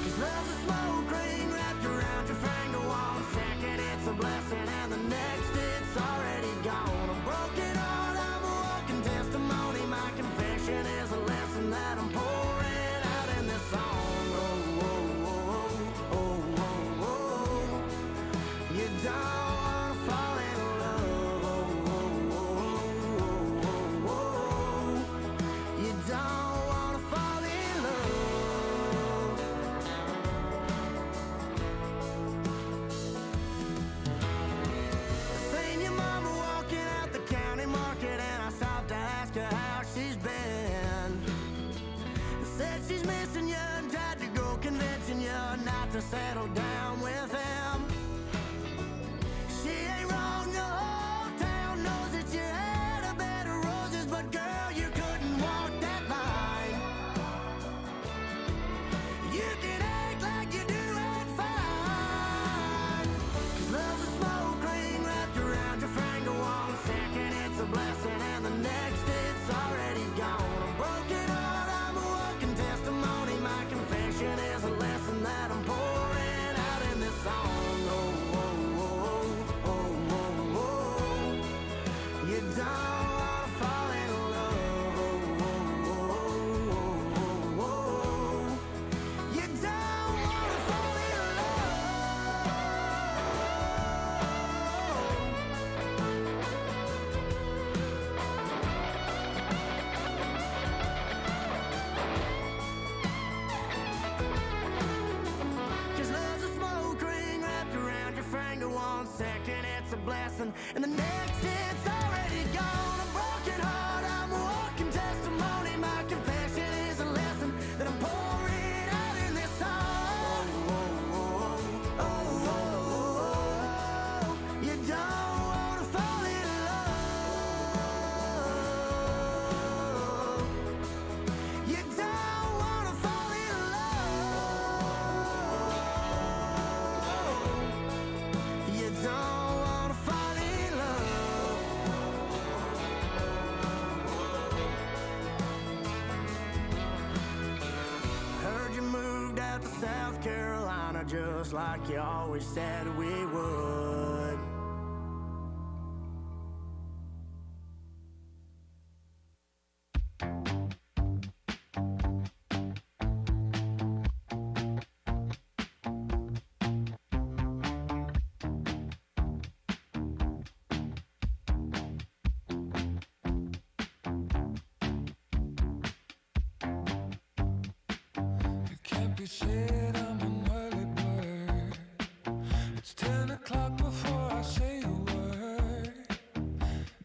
'Cause love's a smoke ring wrapped around your finger. 1 second it's a blessing and the next it's already gone. A broken heart, I'm a walking testimony. My confession is a lesson that I'm pouring out in this song. Oh, oh, oh, oh, oh, oh. You don't wanna fall in love. Oh, oh, oh, oh, oh, oh. You don't wanna fall in love. Seen your mama walking out the county market and I stopped to ask her how she's been. Said she's missing you and tried to go convincing you not to settle down with him. She ain't wrong, the whole town knows that you had a bed of roses, but girl, you couldn't walk that line. You can act like you do it fine. 'Cause love's a smoke ring wrapped around your finger. 1 second it's a blessing and the next it's already gone. A broken heart, I'm a walking testimony. My confession is a lesson that I'm pouring out in this song. Oh, oh, oh, oh, oh, oh. You don't wanna fall in love. Oh, oh, oh, oh, oh, oh. You don't wanna fall in Cause love's a smoke ring wrapped around your finger. 1 second it's a blessing and the next it's already gone. A broken heart, I'm a walking testimony. My confession is a lesson that I'm pouring out in this song. Oh, oh, oh, oh, oh. You don't wanna fall in love. You don't wanna fall in love. You don't wanna fall in love. Heard you moved out to South Carolina just like you always said we would. It can't be said I'm an early bird. It's 10 o'clock before I say a word.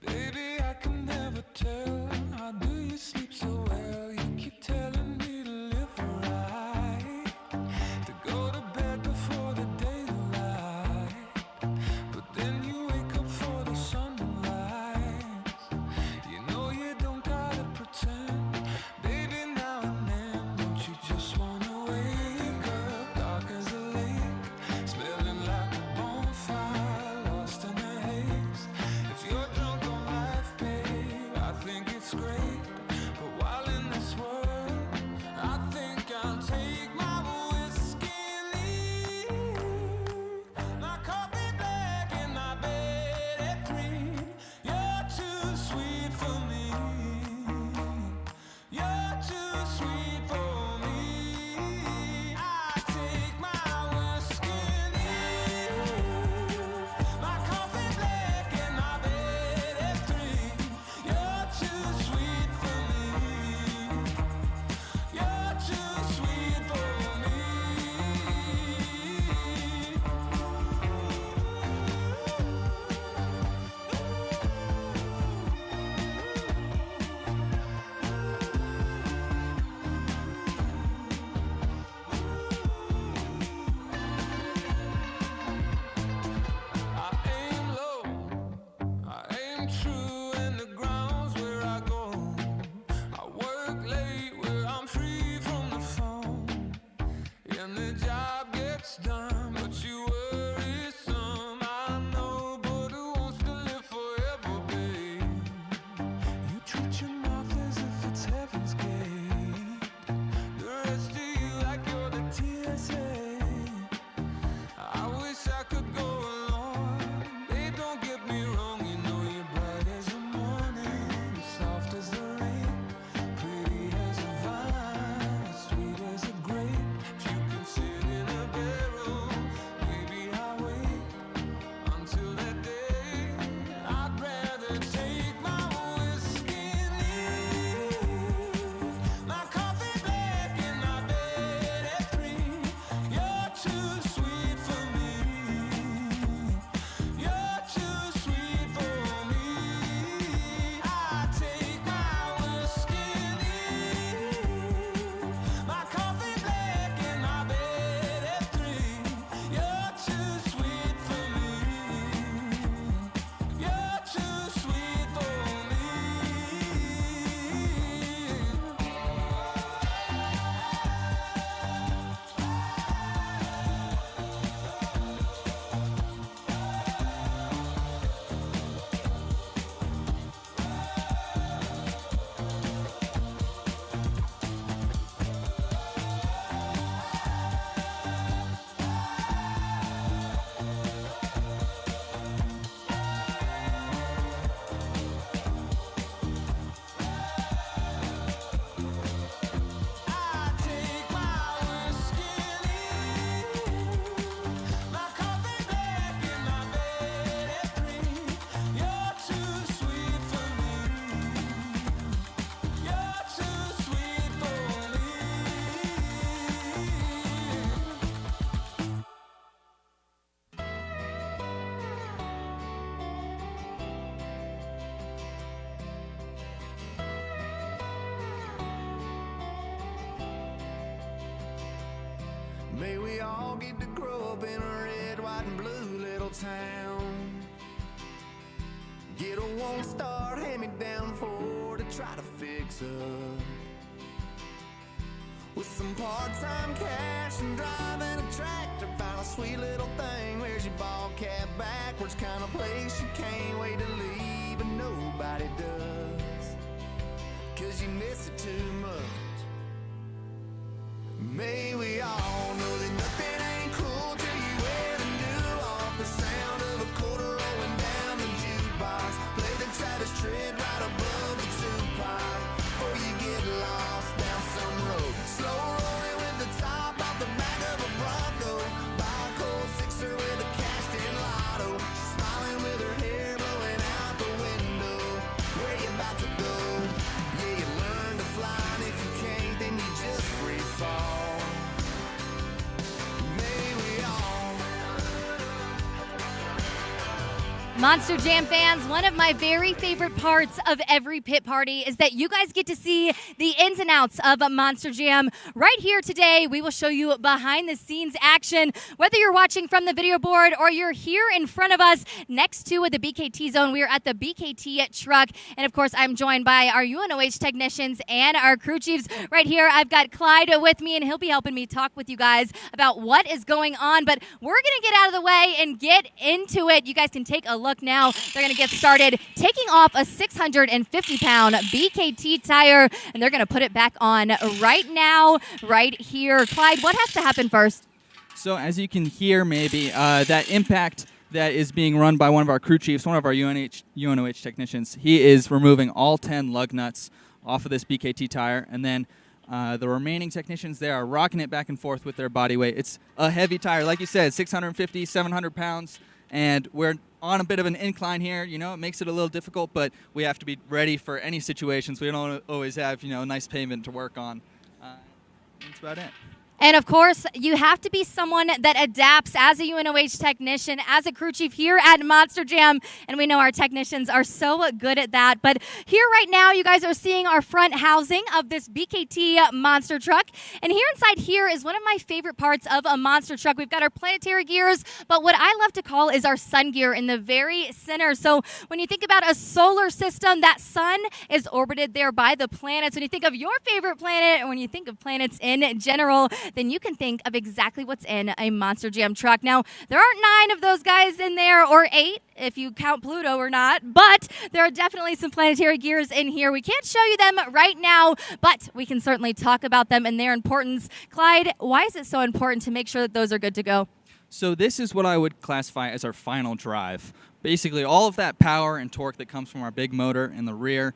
Baby, I can never tell. How do you sleep so well? You keep telling me to live right, to go to bed before the daylight. But then you wake up for the sunrise. You know you don't gotta pretend. Baby, now and then, don't you just wanna wake up dark as a lake, smelling like a bonfire, lost in the haze. If you're drunk on life, babe, I think it's great. But while in this world, I think I'll take my whiskey and leave. My coffee black in my bed at 3. You're too sweet for me. You're too sweet for me. I take my whiskey and leave. My coffee black in my bed at 3. You're too sweet for me. May we all get to grow up in a red, white, and blue little town. Get a one-star hand-me-down Ford to try to fix up. With some part-time cash and driving a tractor, found a sweet little thing. Where's your ball cap backwards? Kind of place you can't wait to leave, and nobody does. 'Cause you miss it too much. May we all know that nothing ain't cool till you ever knew. Off the sound of a quarter rolling down the jukebox. Play the Travis Tritt right above the Tupac. Before you get lost down some road. Slow rolling with the top off the back of a Bronco. Buy a cold sixer with a cashed-in lotto. Smiling with her hair blowing out the window. Where you about to go? Yeah, you learn to fly, and if you can't, then you just free fall. May we all. Monster Jam fans, one of my very favorite parts of every pit party is that you guys get to see the ins and outs of Monster Jam. Right here today, we will show you behind the scenes action. Whether you're watching from the video board or you're here in front of us next to the BKT zone, we are at the BKT truck. And of course, I'm joined by our UNOH technicians and our crew chiefs. Right here, I've got Clyde with me, and he'll be helping me talk with you guys about what is going on. But we're going to get out of the way and get into it. You guys can take a look now. They're going to get started taking off a 650-pound BKT tire, and they're going to put it back on right now, right here. Clyde, what has to happen first? So as you can hear, maybe, that impact that is being run by one of our crew chiefs, one of our UNOH technicians, he is removing all 10 lug nuts off of this BKT tire, and then the remaining technicians there are rocking it back and forth with their body weight. It's a heavy tire, like you said, 650, 700 pounds, and we're on a bit of an incline here. You know, it makes it a little difficult, but we have to be ready for any situations. We don't always have, nice pavement to work on. That's about it. And of course, you have to be someone that adapts as a UNOH technician, as a crew chief here at Monster Jam. And we know our technicians are so good at that. But here right now, you guys are seeing our front housing of this BKT monster truck. And here inside here is one of my favorite parts of a monster truck. We've got our planetary gears, but what I love to call is our sun gear in the very center. So when you think about a solar system, that sun is orbited there by the planets. When you think of your favorite planet, or when you think of planets in general, then you can think of exactly what's in a Monster Jam truck. Now, there aren't 9 of those guys in there, or 8, if you count Pluto or not, but there are definitely some planetary gears in here. We can't show you them right now, but we can certainly talk about them and their importance. Clyde, why is it so important to make sure that those are good to go? So this is what I would classify as our final drive. Basically, all of that power and torque that comes from our big motor in the rear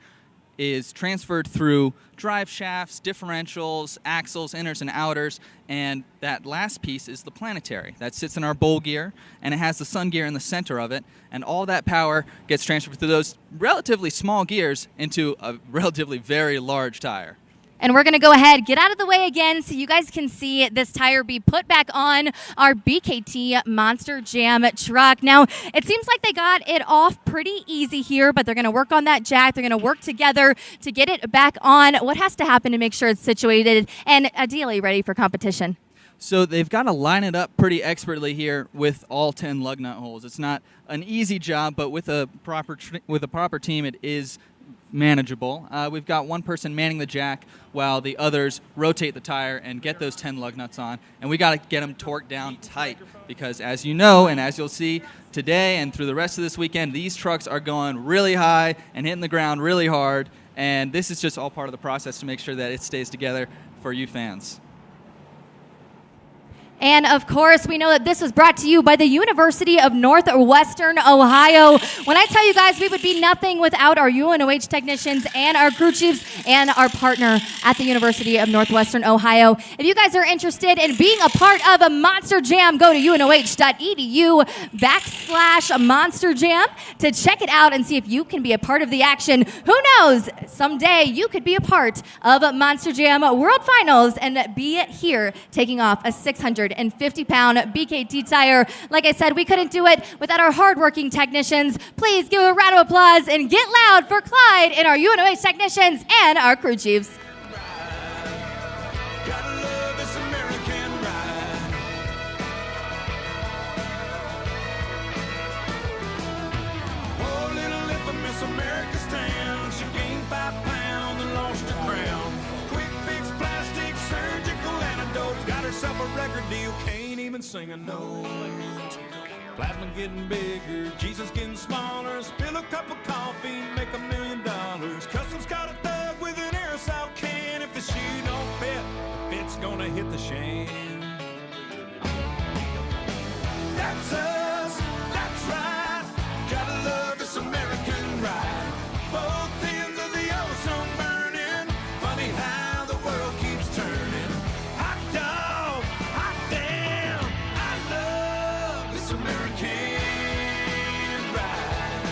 is transferred through drive shafts, differentials, axles, inners, and outers, and that last piece is the planetary. That sits in our bowl gear, and it has the sun gear in the center of it, and all that power gets transferred through those relatively small gears into a relatively very large tire. And we're going to go ahead, get out of the way again so you guys can see this tire be put back on our BKT Monster Jam truck. Now, it seems like they got it off pretty easy here, but they're going to work on that jack. They're going to work together to get it back on. What has to happen to make sure it's situated and ideally ready for competition? So they've got to line it up pretty expertly here with all 10 lug nut holes. It's not an easy job, but with a proper team, it is manageable. We've got one person manning the jack while the others rotate the tire and get those 10 lug nuts on. And we got to get them torqued down tight because, as you know, and as you'll see today and through the rest of this weekend, these trucks are going really high and hitting the ground really hard. And this is just all part of the process to make sure that it stays together for you fans. And, of course, we know that this was brought to you by the University of Northwestern Ohio. When I tell you guys we would be nothing without our UNOH technicians and our crew chiefs and our partner at the University of Northwestern Ohio. If you guys are interested in being a part of a Monster Jam, go to unoh.edu/Monster Jam to check it out and see if you can be a part of the action. Who knows? Someday you could be a part of Monster Jam World Finals and be here taking off a 650-pound BKT tire. Like I said, we couldn't do it without our hardworking technicians. Please give a round of applause and get loud for Clyde and our UNOH technicians and our crew chiefs. Gotta love this American ride. I know. Plasma getting bigger, Jesus getting smaller. Spill a cup of coffee, make $1 million. Customs got a thug with an aerosol can. If the shoe don't fit, the fit's gonna hit the shan. That's us, that's right. Gotta love this American ride. Both ends of the ozone burning. Funny how the world keeps turning. Hot dog, hot damn. I love this American ride.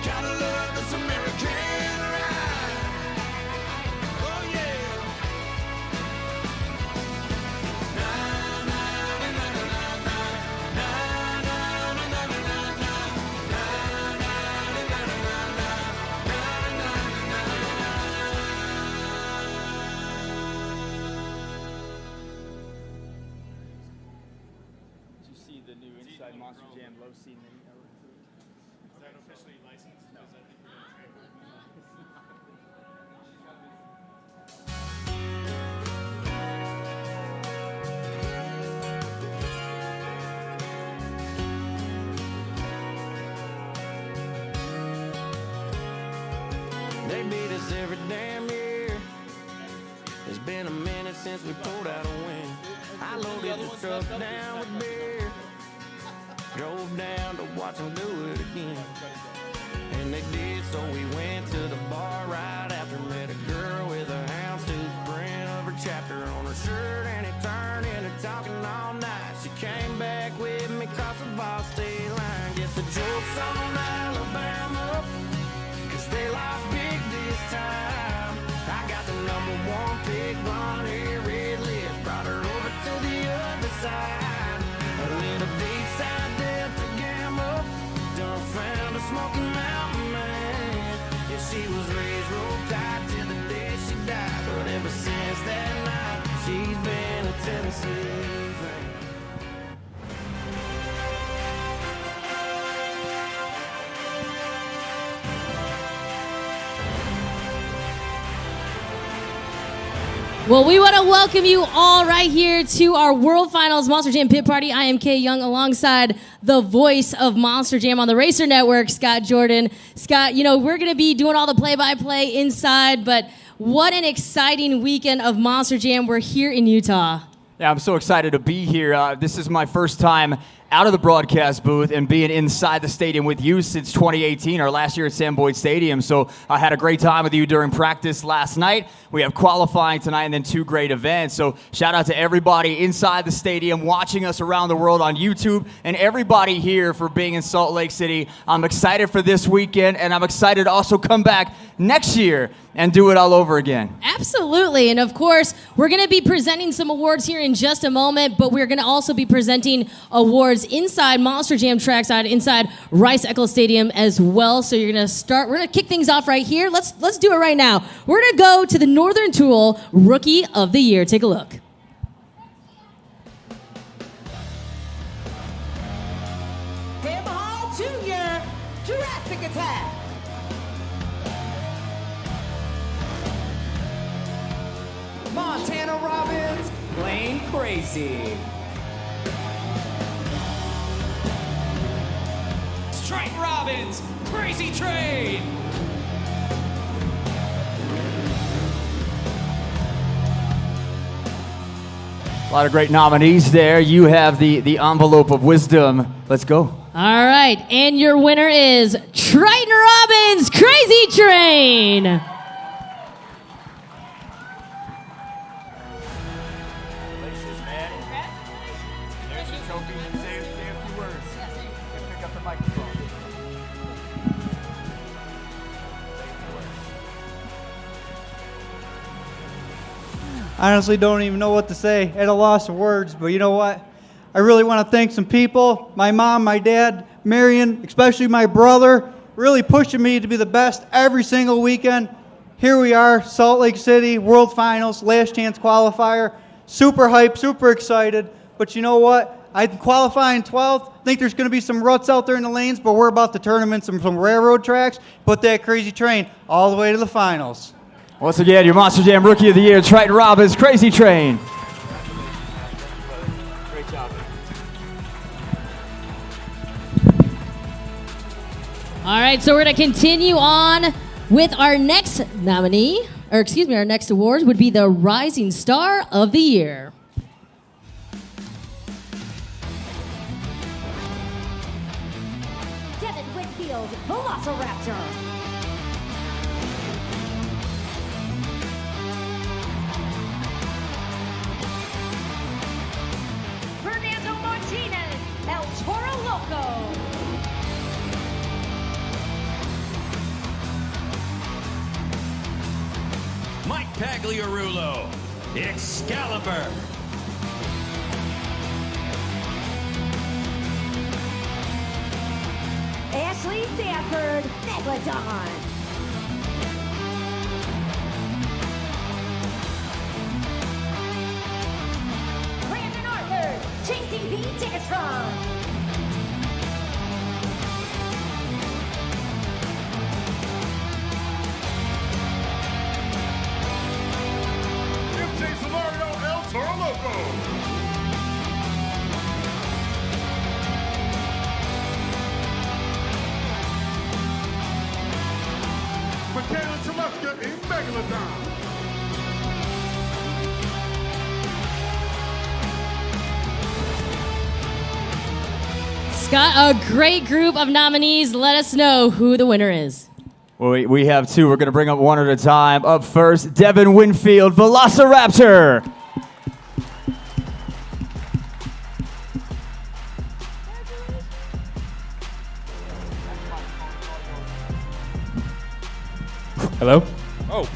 Gotta love this American ride. Oh yeah. Na na na na na na na na na na na na Did you see the new Inside Monster Jam low C mini? Is that officially licensed? No. They beat us every damn year. It's been a minute since we pulled out a win. I loaded the truck down with beer. Drove down to watch them do it again. And they did, so we went to the bar right after. Met a girl with a houndstooth print of her chapter on her shirt, and it turned into talking all night. She came back with me across the Vol State line. Guess the joke's on Alabama, 'cause they lost big this time. I got the #1 pick, blonde hair, red lips, brought her over to the other side. A little deep side Delta Gamma, done found a Smoky Mountain man. Yeah, she was raised real tight till the day she died, but ever since that night, she's been a Tennessee fan. Well, we want to welcome you all right here to our World Finals Monster Jam Pit Party. I am Kay Young alongside the voice of Monster Jam on the Racer Network, Scott Jordan. Scott, you know, we're going to be doing all the play-by-play inside, but what an exciting weekend of Monster Jam. We're here in Utah. Yeah, I'm so excited to be here. This is my first time out of the broadcast booth and being inside the stadium with you since 2018, our last year at Sam Boyd Stadium. So I had a great time with you during practice last night. We have qualifying tonight and then 2 great events. So shout out to everybody inside the stadium, watching us around the world on YouTube, and everybody here for being in Salt Lake City. I'm excited for this weekend, and I'm excited to also come back next year and do it all over again. Absolutely. And of course, we're going to be presenting some awards here in just a moment, but we're going to also be presenting awards inside Monster Jam trackside, inside Rice-Eccles Stadium as well. So we're going to kick things off right here. Let's do it right now. We're going to go to the Northern Tool Rookie of the Year. Take a look. Tim Hall Jr., Jurassic Attack. Montana Robbins, Plain Crazy. Triton Robbins, Crazy Train. A lot of great nominees there. You have the envelope of wisdom. Let's go. All right. And your winner is Triton Robbins, Crazy Train. I honestly don't even know what to say. At a loss of words, but you know what? I really want to thank some people, my mom, my dad, Marion, especially my brother, really pushing me to be the best every single weekend. Here we are, Salt Lake City, World Finals, last chance qualifier. Super hyped, super excited. But you know what? I'm qualifying 12th. I think there's going to be some ruts out there in the lanes, but we're about to turn them in some railroad tracks, put that Crazy Train all the way to the finals. Once again, your Monster Jam Rookie of the Year, Triton Robbins, Crazy Train. Great job. All right, so we're going to continue on with our next nominee, or excuse me, our next award would be the Rising Star of the Year. Devin Whitfield, Velociraptor. Fernando Martinez, El Toro Loco. Mike Pagliarulo, Excalibur. Ashley Sanford, Megalodon. Brandon Arthur, JCB Ticketron. MJ Solario, El Toro Loco. Michaela Chamaska in Megalodon. Scott, a great group of nominees. Let us know who the winner is. Well, we have two. We're going to bring up one at a time. Up first, Devin Winfield, Velociraptor. Hello? Oh,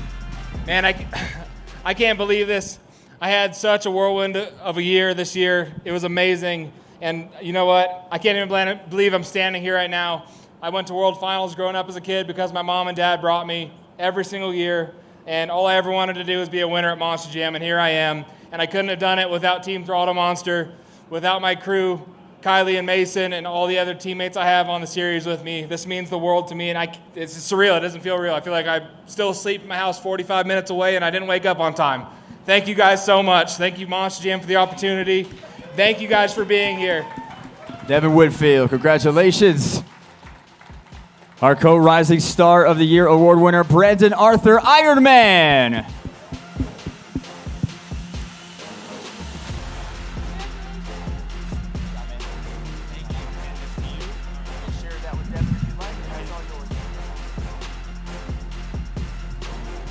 man, I can't believe this. I had such a whirlwind of a year this year. It was amazing. And you know what? I can't even believe I'm standing here right now. I went to World Finals growing up as a kid because my mom and dad brought me every single year. And all I ever wanted to do was be a winner at Monster Jam, and here I am. And I couldn't have done it without Team Throttle Monster, without my crew, Kylie and Mason, and all the other teammates I have on the series with me. This means the world to me, and it's surreal. It doesn't feel real. I feel like I'm still asleep in my house 45 minutes away, and I didn't wake up on time. Thank you guys so much. Thank you, Monster Jam, for the opportunity. Thank you guys for being here. Devin Winfield, congratulations. Our co-Rising Star of the Year award winner, Brandon Arthur, Iron Man.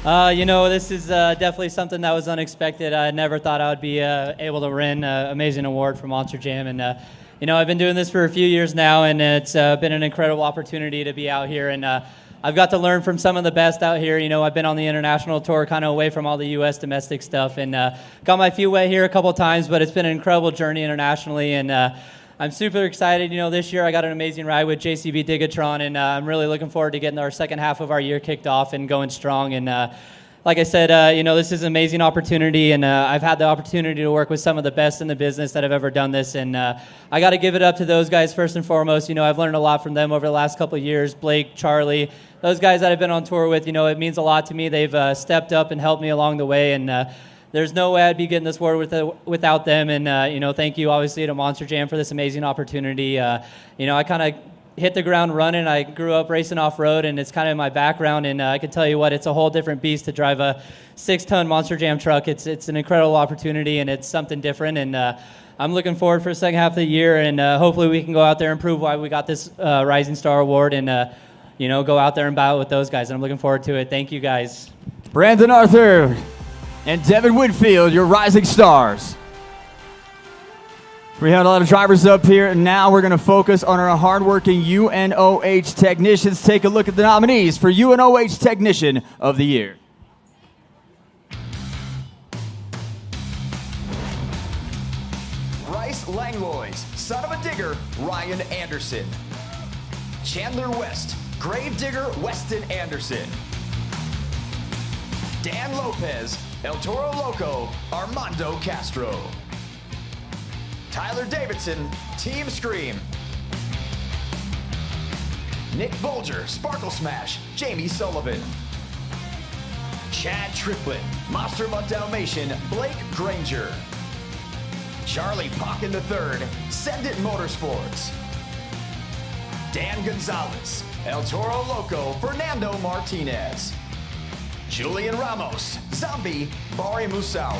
You know, this is definitely something that was unexpected. I never thought I would be able to win an amazing award for Monster Jam. And, you know, I've been doing this for a few years now, and it's been an incredible opportunity to be out here. And I've got to learn from some of the best out here. You know, I've been on the international tour, kind of away from all the U.S. domestic stuff, and got my feet wet here a couple times, but it's been an incredible journey internationally. And I'm super excited. You know, this year I got an amazing ride with JCB Digatron, and I'm really looking forward to getting our second half of our year kicked off and going strong. And like I said, you know, this is an amazing opportunity, and I've had the opportunity to work with some of the best in the business that have ever done this, and I got to give it up to those guys first and foremost. You know, I've learned a lot from them over the last couple of years. Blake, Charlie, those guys that I've been on tour with, you know, it means a lot to me. They've stepped up and helped me along the way, and there's no way I'd be getting this award without them. And, you know, thank you, obviously, to Monster Jam for this amazing opportunity. You know, I kind of hit the ground running. I grew up racing off-road, and it's kind of my background. And I can tell you what, it's a whole different beast to drive a 6-ton Monster Jam truck. It's an incredible opportunity, and it's something different. And I'm looking forward for the second half of the year, and hopefully we can go out there and prove why we got this Rising Star Award and, you know, go out there and battle with those guys. And I'm looking forward to it. Thank you, guys. Brandon Arthur and Devin Winfield, your Rising Stars. We had a lot of drivers up here, and now we're going to focus on our hardworking UNOH technicians. Take a look at the nominees for UNOH Technician of the Year. Bryce Langlois, son of a digger, Ryan Anderson. Chandler West, grave digger, Weston Anderson. Dan Lopez, El Toro Loco, Armando Castro. Tyler Davidson, Team Scream. Nick Bolger, Sparkle Smash, Jamie Sullivan. Chad Triplett, Monster Mutt Dalmatian, Blake Granger. Charlie Pocken III, Send It Motorsports. Dan Gonzalez, El Toro Loco, Fernando Martinez. Julian Ramos, Zombie, Bari Musauer.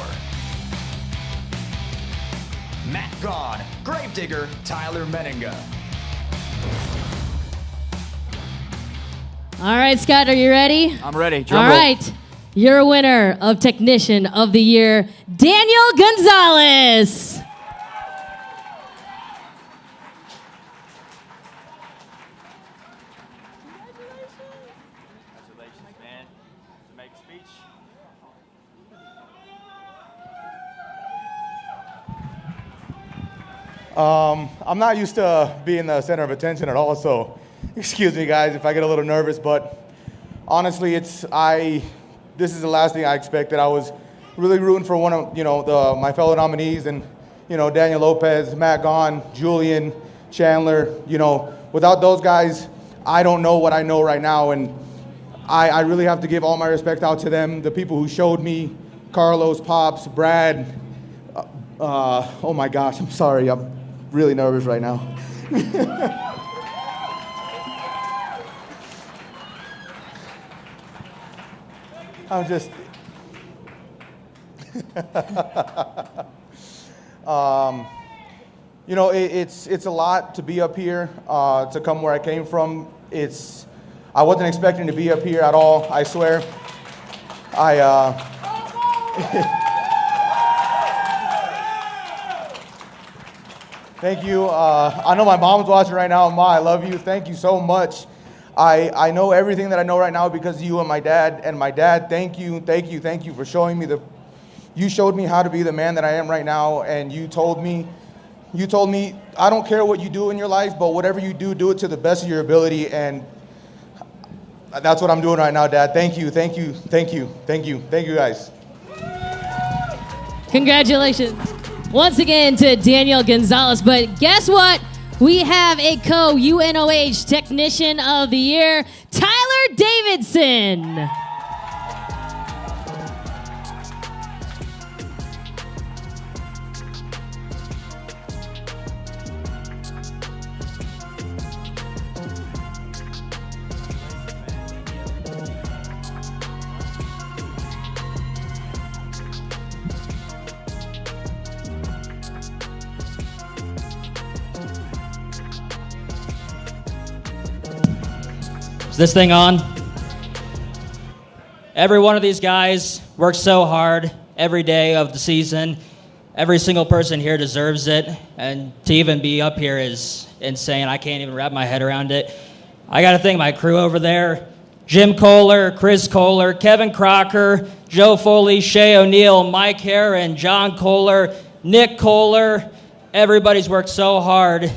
Matt Gone, Gravedigger, Tyler Meninga. All right, Scott, are you ready? I'm ready. Drum All roll. right. Your winner of Technician of the Year, Daniel Gonzalez. Congratulations, man. To make a speech. I'm not used to being the center of attention at all, so excuse me, guys, if I get a little nervous. But honestly, this is the last thing I expected. I was really rooting for one of my fellow nominees, and Daniel Lopez, Matt Gone, Julian, Chandler. Without those guys, I don't know what I know right now, and I really have to give all my respect out to them, the people who showed me, Carlos, Pops, Brad. Oh my gosh, I'm sorry. I'm really nervous right now. I'm just... it's a lot to be up here, to come where I came from. I wasn't expecting to be up here at all, I swear. Thank you. I know my mom's watching right now. Ma, I love you. Thank you so much. I know everything that I know right now because of you and my dad. And my dad, thank you for showing me you showed me how to be the man that I am right now. And you told me, I don't care what you do in your life, but whatever you do, do it to the best of your ability. And that's what I'm doing right now, Dad. Thank you, guys. Congratulations once again to Daniel Gonzalez. But guess what? We have a co-UNOH Technician of the Year, Tyler Davidson. Is this thing on? Every one of these guys works so hard every day of the season. Every single person here deserves it. And to even be up here is insane. I can't even wrap my head around it. I got to thank my crew over there. Jim Kohler, Chris Kohler, Kevin Crocker, Joe Foley, Shay O'Neill, Mike Heron, John Kohler, Nick Kohler. Everybody's worked so hard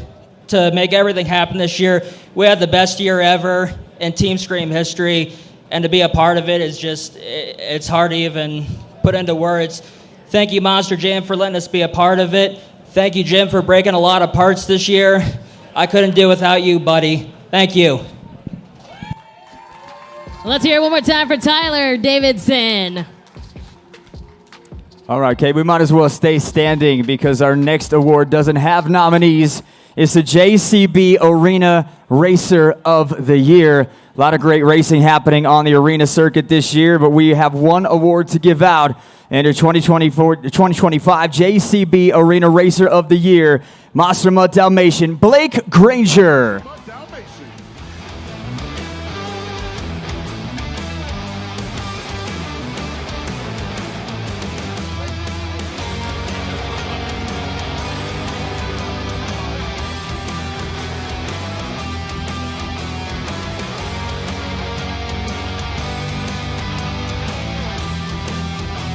to make everything happen this year. We had the best year ever in Team Scream history, and to be a part of it is just, it's hard to even put into words. Thank you, Monster Jam, for letting us be a part of it. Thank you, Jim, for breaking a lot of parts this year. I couldn't do without you, buddy. Thank you. Let's hear it one more time for Tyler Davidson. All right, Kate, we might as well stay standing because our next award doesn't have nominees. It's the JCB Arena Racer of the Year. A lot of great racing happening on the arena circuit this year, but we have one award to give out. And the 2025 JCB Arena Racer of the Year, Monster Mud Dalmatian, Blake Granger.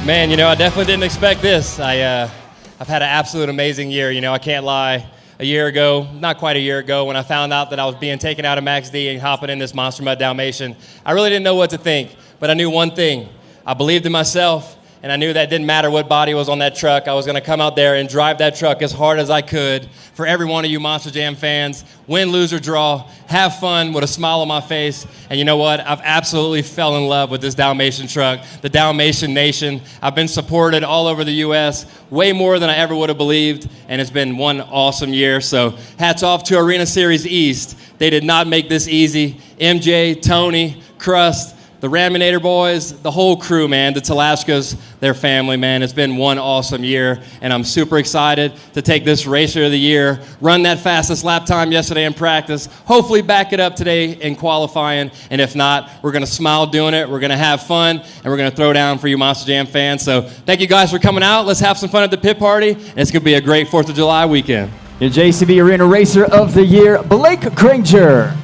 Man, I definitely didn't expect this. I've had an absolute amazing year. I can't lie. A year ago, not quite a year ago, when I found out that I was being taken out of Max D and hopping in this Monster Mud Dalmatian, I really didn't know what to think. But I knew one thing. I believed in myself, and I knew that didn't matter what body was on that truck. I was going to come out there and drive that truck as hard as I could for every one of you Monster Jam fans. Win, lose, or draw, have fun with a smile on my face. And you know what? I've absolutely fell in love with this Dalmatian truck, the Dalmatian Nation. I've been supported all over the U.S., way more than I ever would have believed, and it's been one awesome year. So hats off to Arena Series East. They did not make this easy. MJ, Tony, Crust, the Raminator boys, the whole crew, man, the Talashkas, their family, man. It's been one awesome year, and I'm super excited to take this Racer of the Year, run that fastest lap time yesterday in practice, hopefully back it up today in qualifying, and if not, we're going to smile doing it, we're going to have fun, and we're going to throw down for you Monster Jam fans. So thank you guys for coming out. Let's have some fun at the pit party, and it's going to be a great 4th of July weekend. Your JCB Arena Racer of the Year, Blake Granger.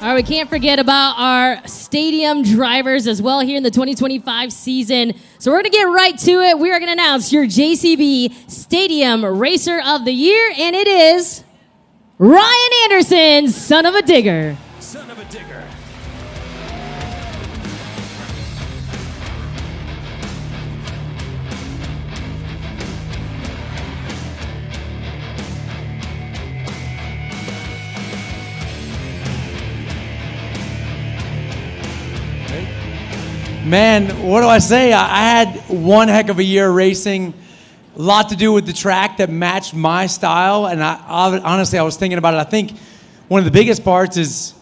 All right, we can't forget about our stadium drivers as well here in the 2025 season. So we're going to get right to it. We are going to announce your JCB Stadium Racer of the Year, and it is Ryan Anderson, son of a digger. Son of a digger. Man, what do I say? I had one heck of a year racing. A lot to do with the track that matched my style. And honestly, I was thinking about it. I think one of the biggest parts is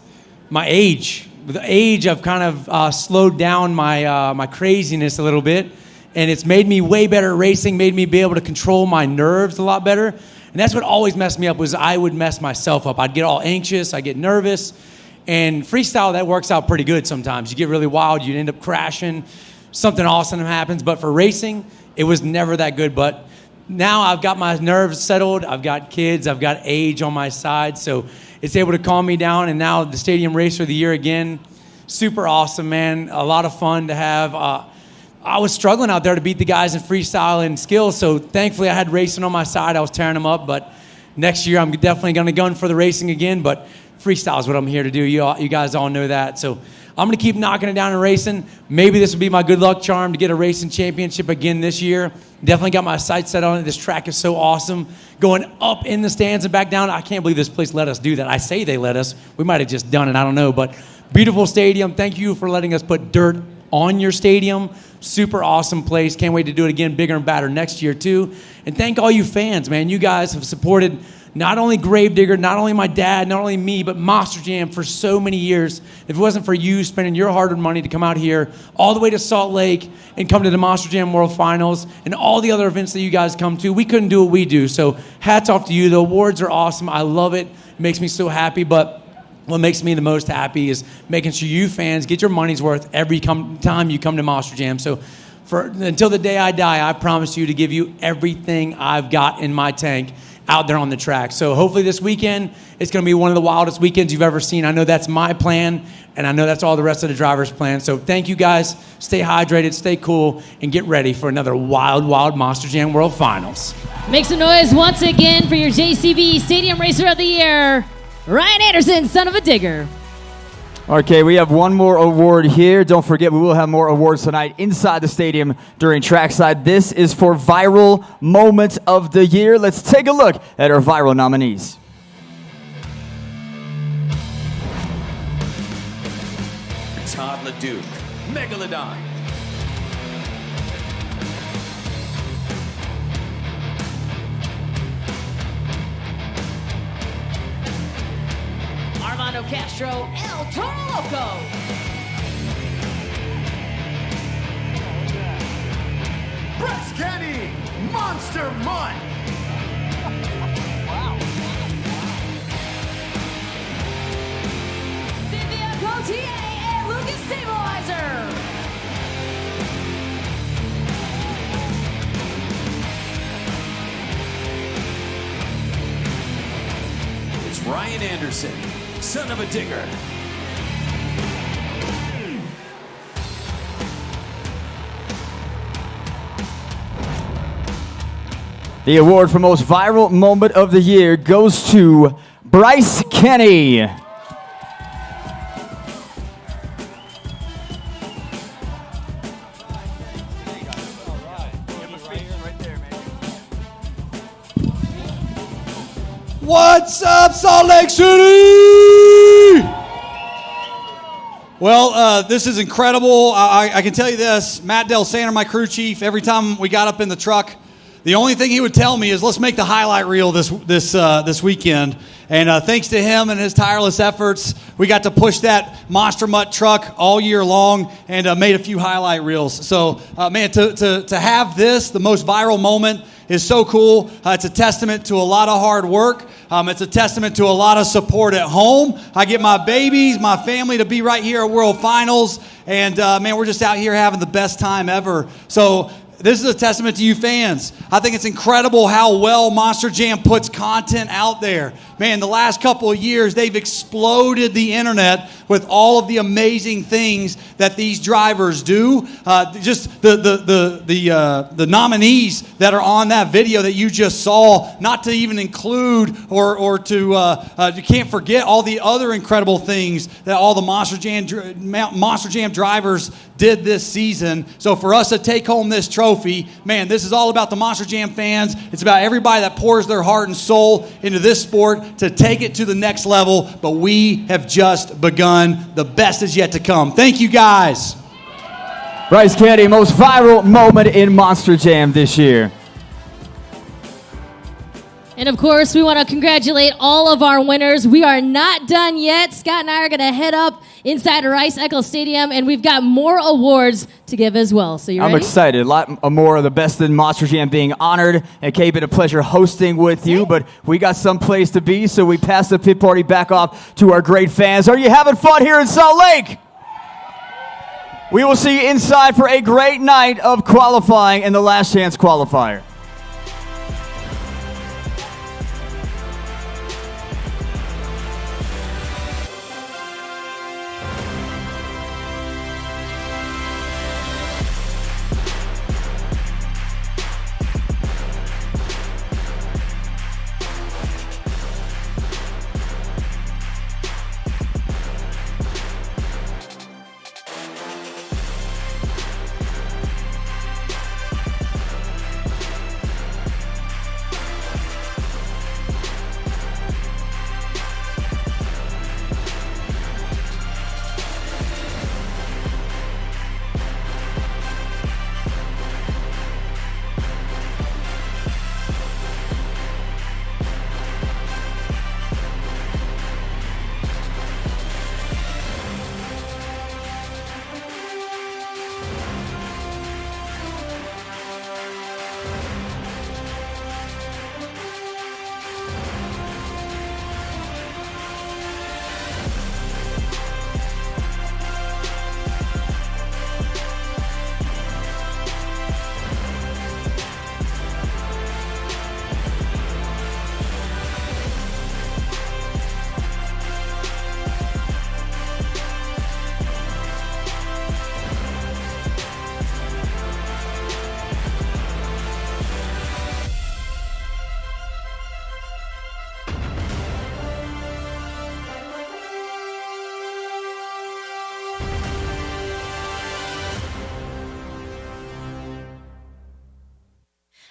my age. With the age, I've kind of slowed down my craziness a little bit. And it's made me way better at racing, made me be able to control my nerves a lot better. And that's what always messed me up, was I would mess myself up. I'd get all anxious, I'd get nervous. And freestyle, that works out pretty good sometimes. You get really wild, you end up crashing, something awesome happens. But for racing, it was never that good. But now I've got my nerves settled, I've got kids, I've got age on my side, so it's able to calm me down. And now the Stadium Racer of the Year again, super awesome, man. A lot of fun to have. I was struggling out there to beat the guys in freestyle and skill, so thankfully I had racing on my side. I was tearing them up, but next year I'm definitely going to gun for the racing again. But freestyle is what I'm here to do. You guys all know that. So I'm going to keep knocking it down in racing. Maybe this will be my good luck charm to get a racing championship again this year. Definitely got my sights set on it. This track is so awesome. Going up in the stands and back down. I can't believe this place let us do that. I say they let us. We might have just done it. I don't know. But beautiful stadium. Thank you for letting us put dirt on your stadium. Super awesome place. Can't wait to do it again, bigger and badder next year too. And thank all you fans, man. You guys have supported not only Gravedigger, not only my dad, not only me, but Monster Jam for so many years. If it wasn't for you spending your hard-earned money to come out here all the way to Salt Lake and come to the Monster Jam World Finals and all the other events that you guys come to, we couldn't do what we do. So hats off to you. The awards are awesome. I love it. It makes me so happy. But what makes me the most happy is making sure you fans get your money's worth every time you come to Monster Jam. So until the day I die, I promise you to give you everything I've got in my tank out there on the track. So hopefully this weekend, it's going to be one of the wildest weekends you've ever seen. I know that's my plan, and I know that's all the rest of the drivers' plan. So thank you guys. Stay hydrated, stay cool, and get ready for another wild, wild Monster Jam World Finals. Make some noise once again for your JCB Stadium Racer of the Year, Ryan Anderson, son of a digger. Okay, we have one more award here. Don't forget, we will have more awards tonight inside the stadium during trackside. This is for Viral Moment of the Year. Let's take a look at our viral nominees. Todd LeDuc, Megalodon. Armando Castro, El Toro Loco. Bryce Kenny, Monster Mutt. Vivian Gautier and Lucas Stabilizer. It's Ryan Anderson, son of a digger. The award for most viral moment of the year goes to Bryce Kenny. What's up, Salt Lake City? Well, this is incredible. I can tell you this. Matt Del Santo, my crew chief, every time we got up in the truck, the only thing he would tell me is, let's make the highlight reel this weekend. And thanks to him and his tireless efforts, we got to push that Monster Mutt truck all year long and made a few highlight reels. So, man, to have this, the most viral moment, is so cool. It's a testament to a lot of hard work. It's a testament to a lot of support at home. I get my babies, my family to be right here at World Finals. And, man, we're just out here having the best time ever. So this is a testament to you fans. I think it's incredible how well Monster Jam puts content out there. Man, the last couple of years, they've exploded the internet with all of the amazing things that these drivers do. Just the nominees that are on that video that you just saw, not to even include or to you can't forget all the other incredible things that all the Monster Jam drivers did this season. So for us to take home this trophy, man, this is all about the Monster Jam fans. It's about everybody that pours their heart and soul into this sport to take it to the next level. But we have just begun. The best is yet to come. Thank you, guys. Bryce Kennedy, most viral moment in Monster Jam this year. And of course, we want to congratulate all of our winners. We are not done yet. Scott and I are going to head up inside Rice Eccles Stadium, and we've got more awards to give as well. So you ready? I'm excited. A lot more of the best in Monster Jam being honored. And Kay, been a pleasure hosting with you, but we got some place to be, so we pass the pit party back off to our great fans. Are you having fun here in Salt Lake? We will see you inside for a great night of qualifying in the Last Chance qualifier.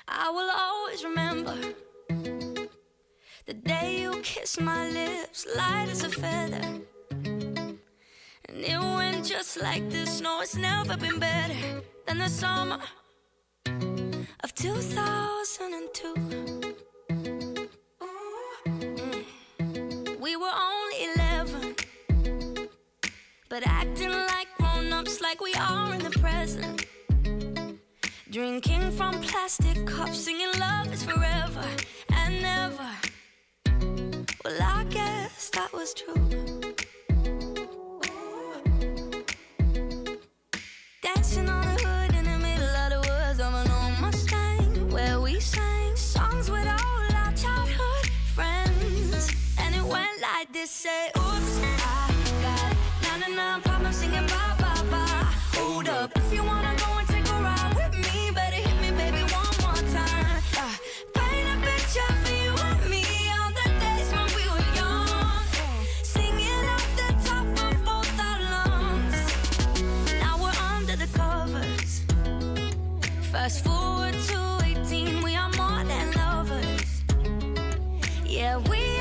I will always remember the day you kissed my lips, light as a feather. And it went just like this. No, it's never been better than the summer of 2002. We were only 11, but acting like grown-ups, like we are in the present. Drinking from plastic cups, singing love is forever and never. Well, I guess that was true. Dancing on the hood in the middle of the woods of an old Mustang, where we sang songs with all our childhood friends. And it went like this, say, oops, I got 99 problems singing bye, bye, bye. Hold up, if you wanna go and take a ride with me, better hit me, baby, one more time. Paint a picture for you and me on the days when we were young, singing off the top of both our lungs. Now we're under the covers. Fast forward to 18, we are more than lovers. Yeah, we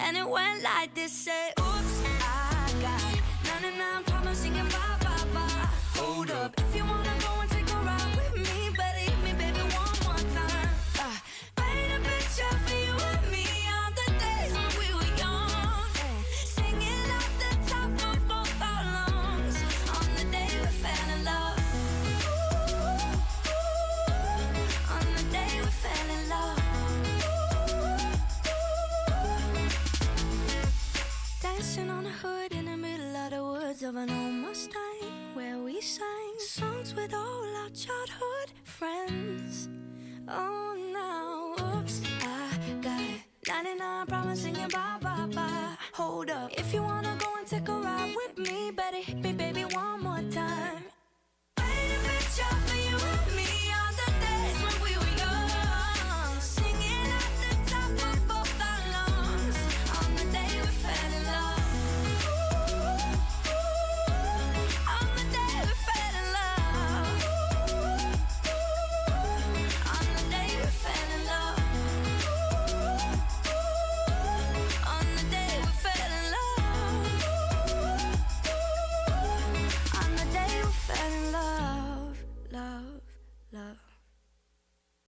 And it went like this, say, oops, I got 99 problems singing bye, bye, bye. Hold up, if you wanna go and take a ride with me, better hit me, baby, one more time. Paint a picture for you and me on the days when we were young. Singing off the top of both our lungs on the day we fell in love. On the day we fell in love. Dancing on a hood in the middle of the woods of an old Mustang, where we sang songs with all our childhood friends. Oh, now, oops, I got 99 problems singing bye, bye, bye. Hold up, if you wanna go and take a ride with me, better hit me, baby,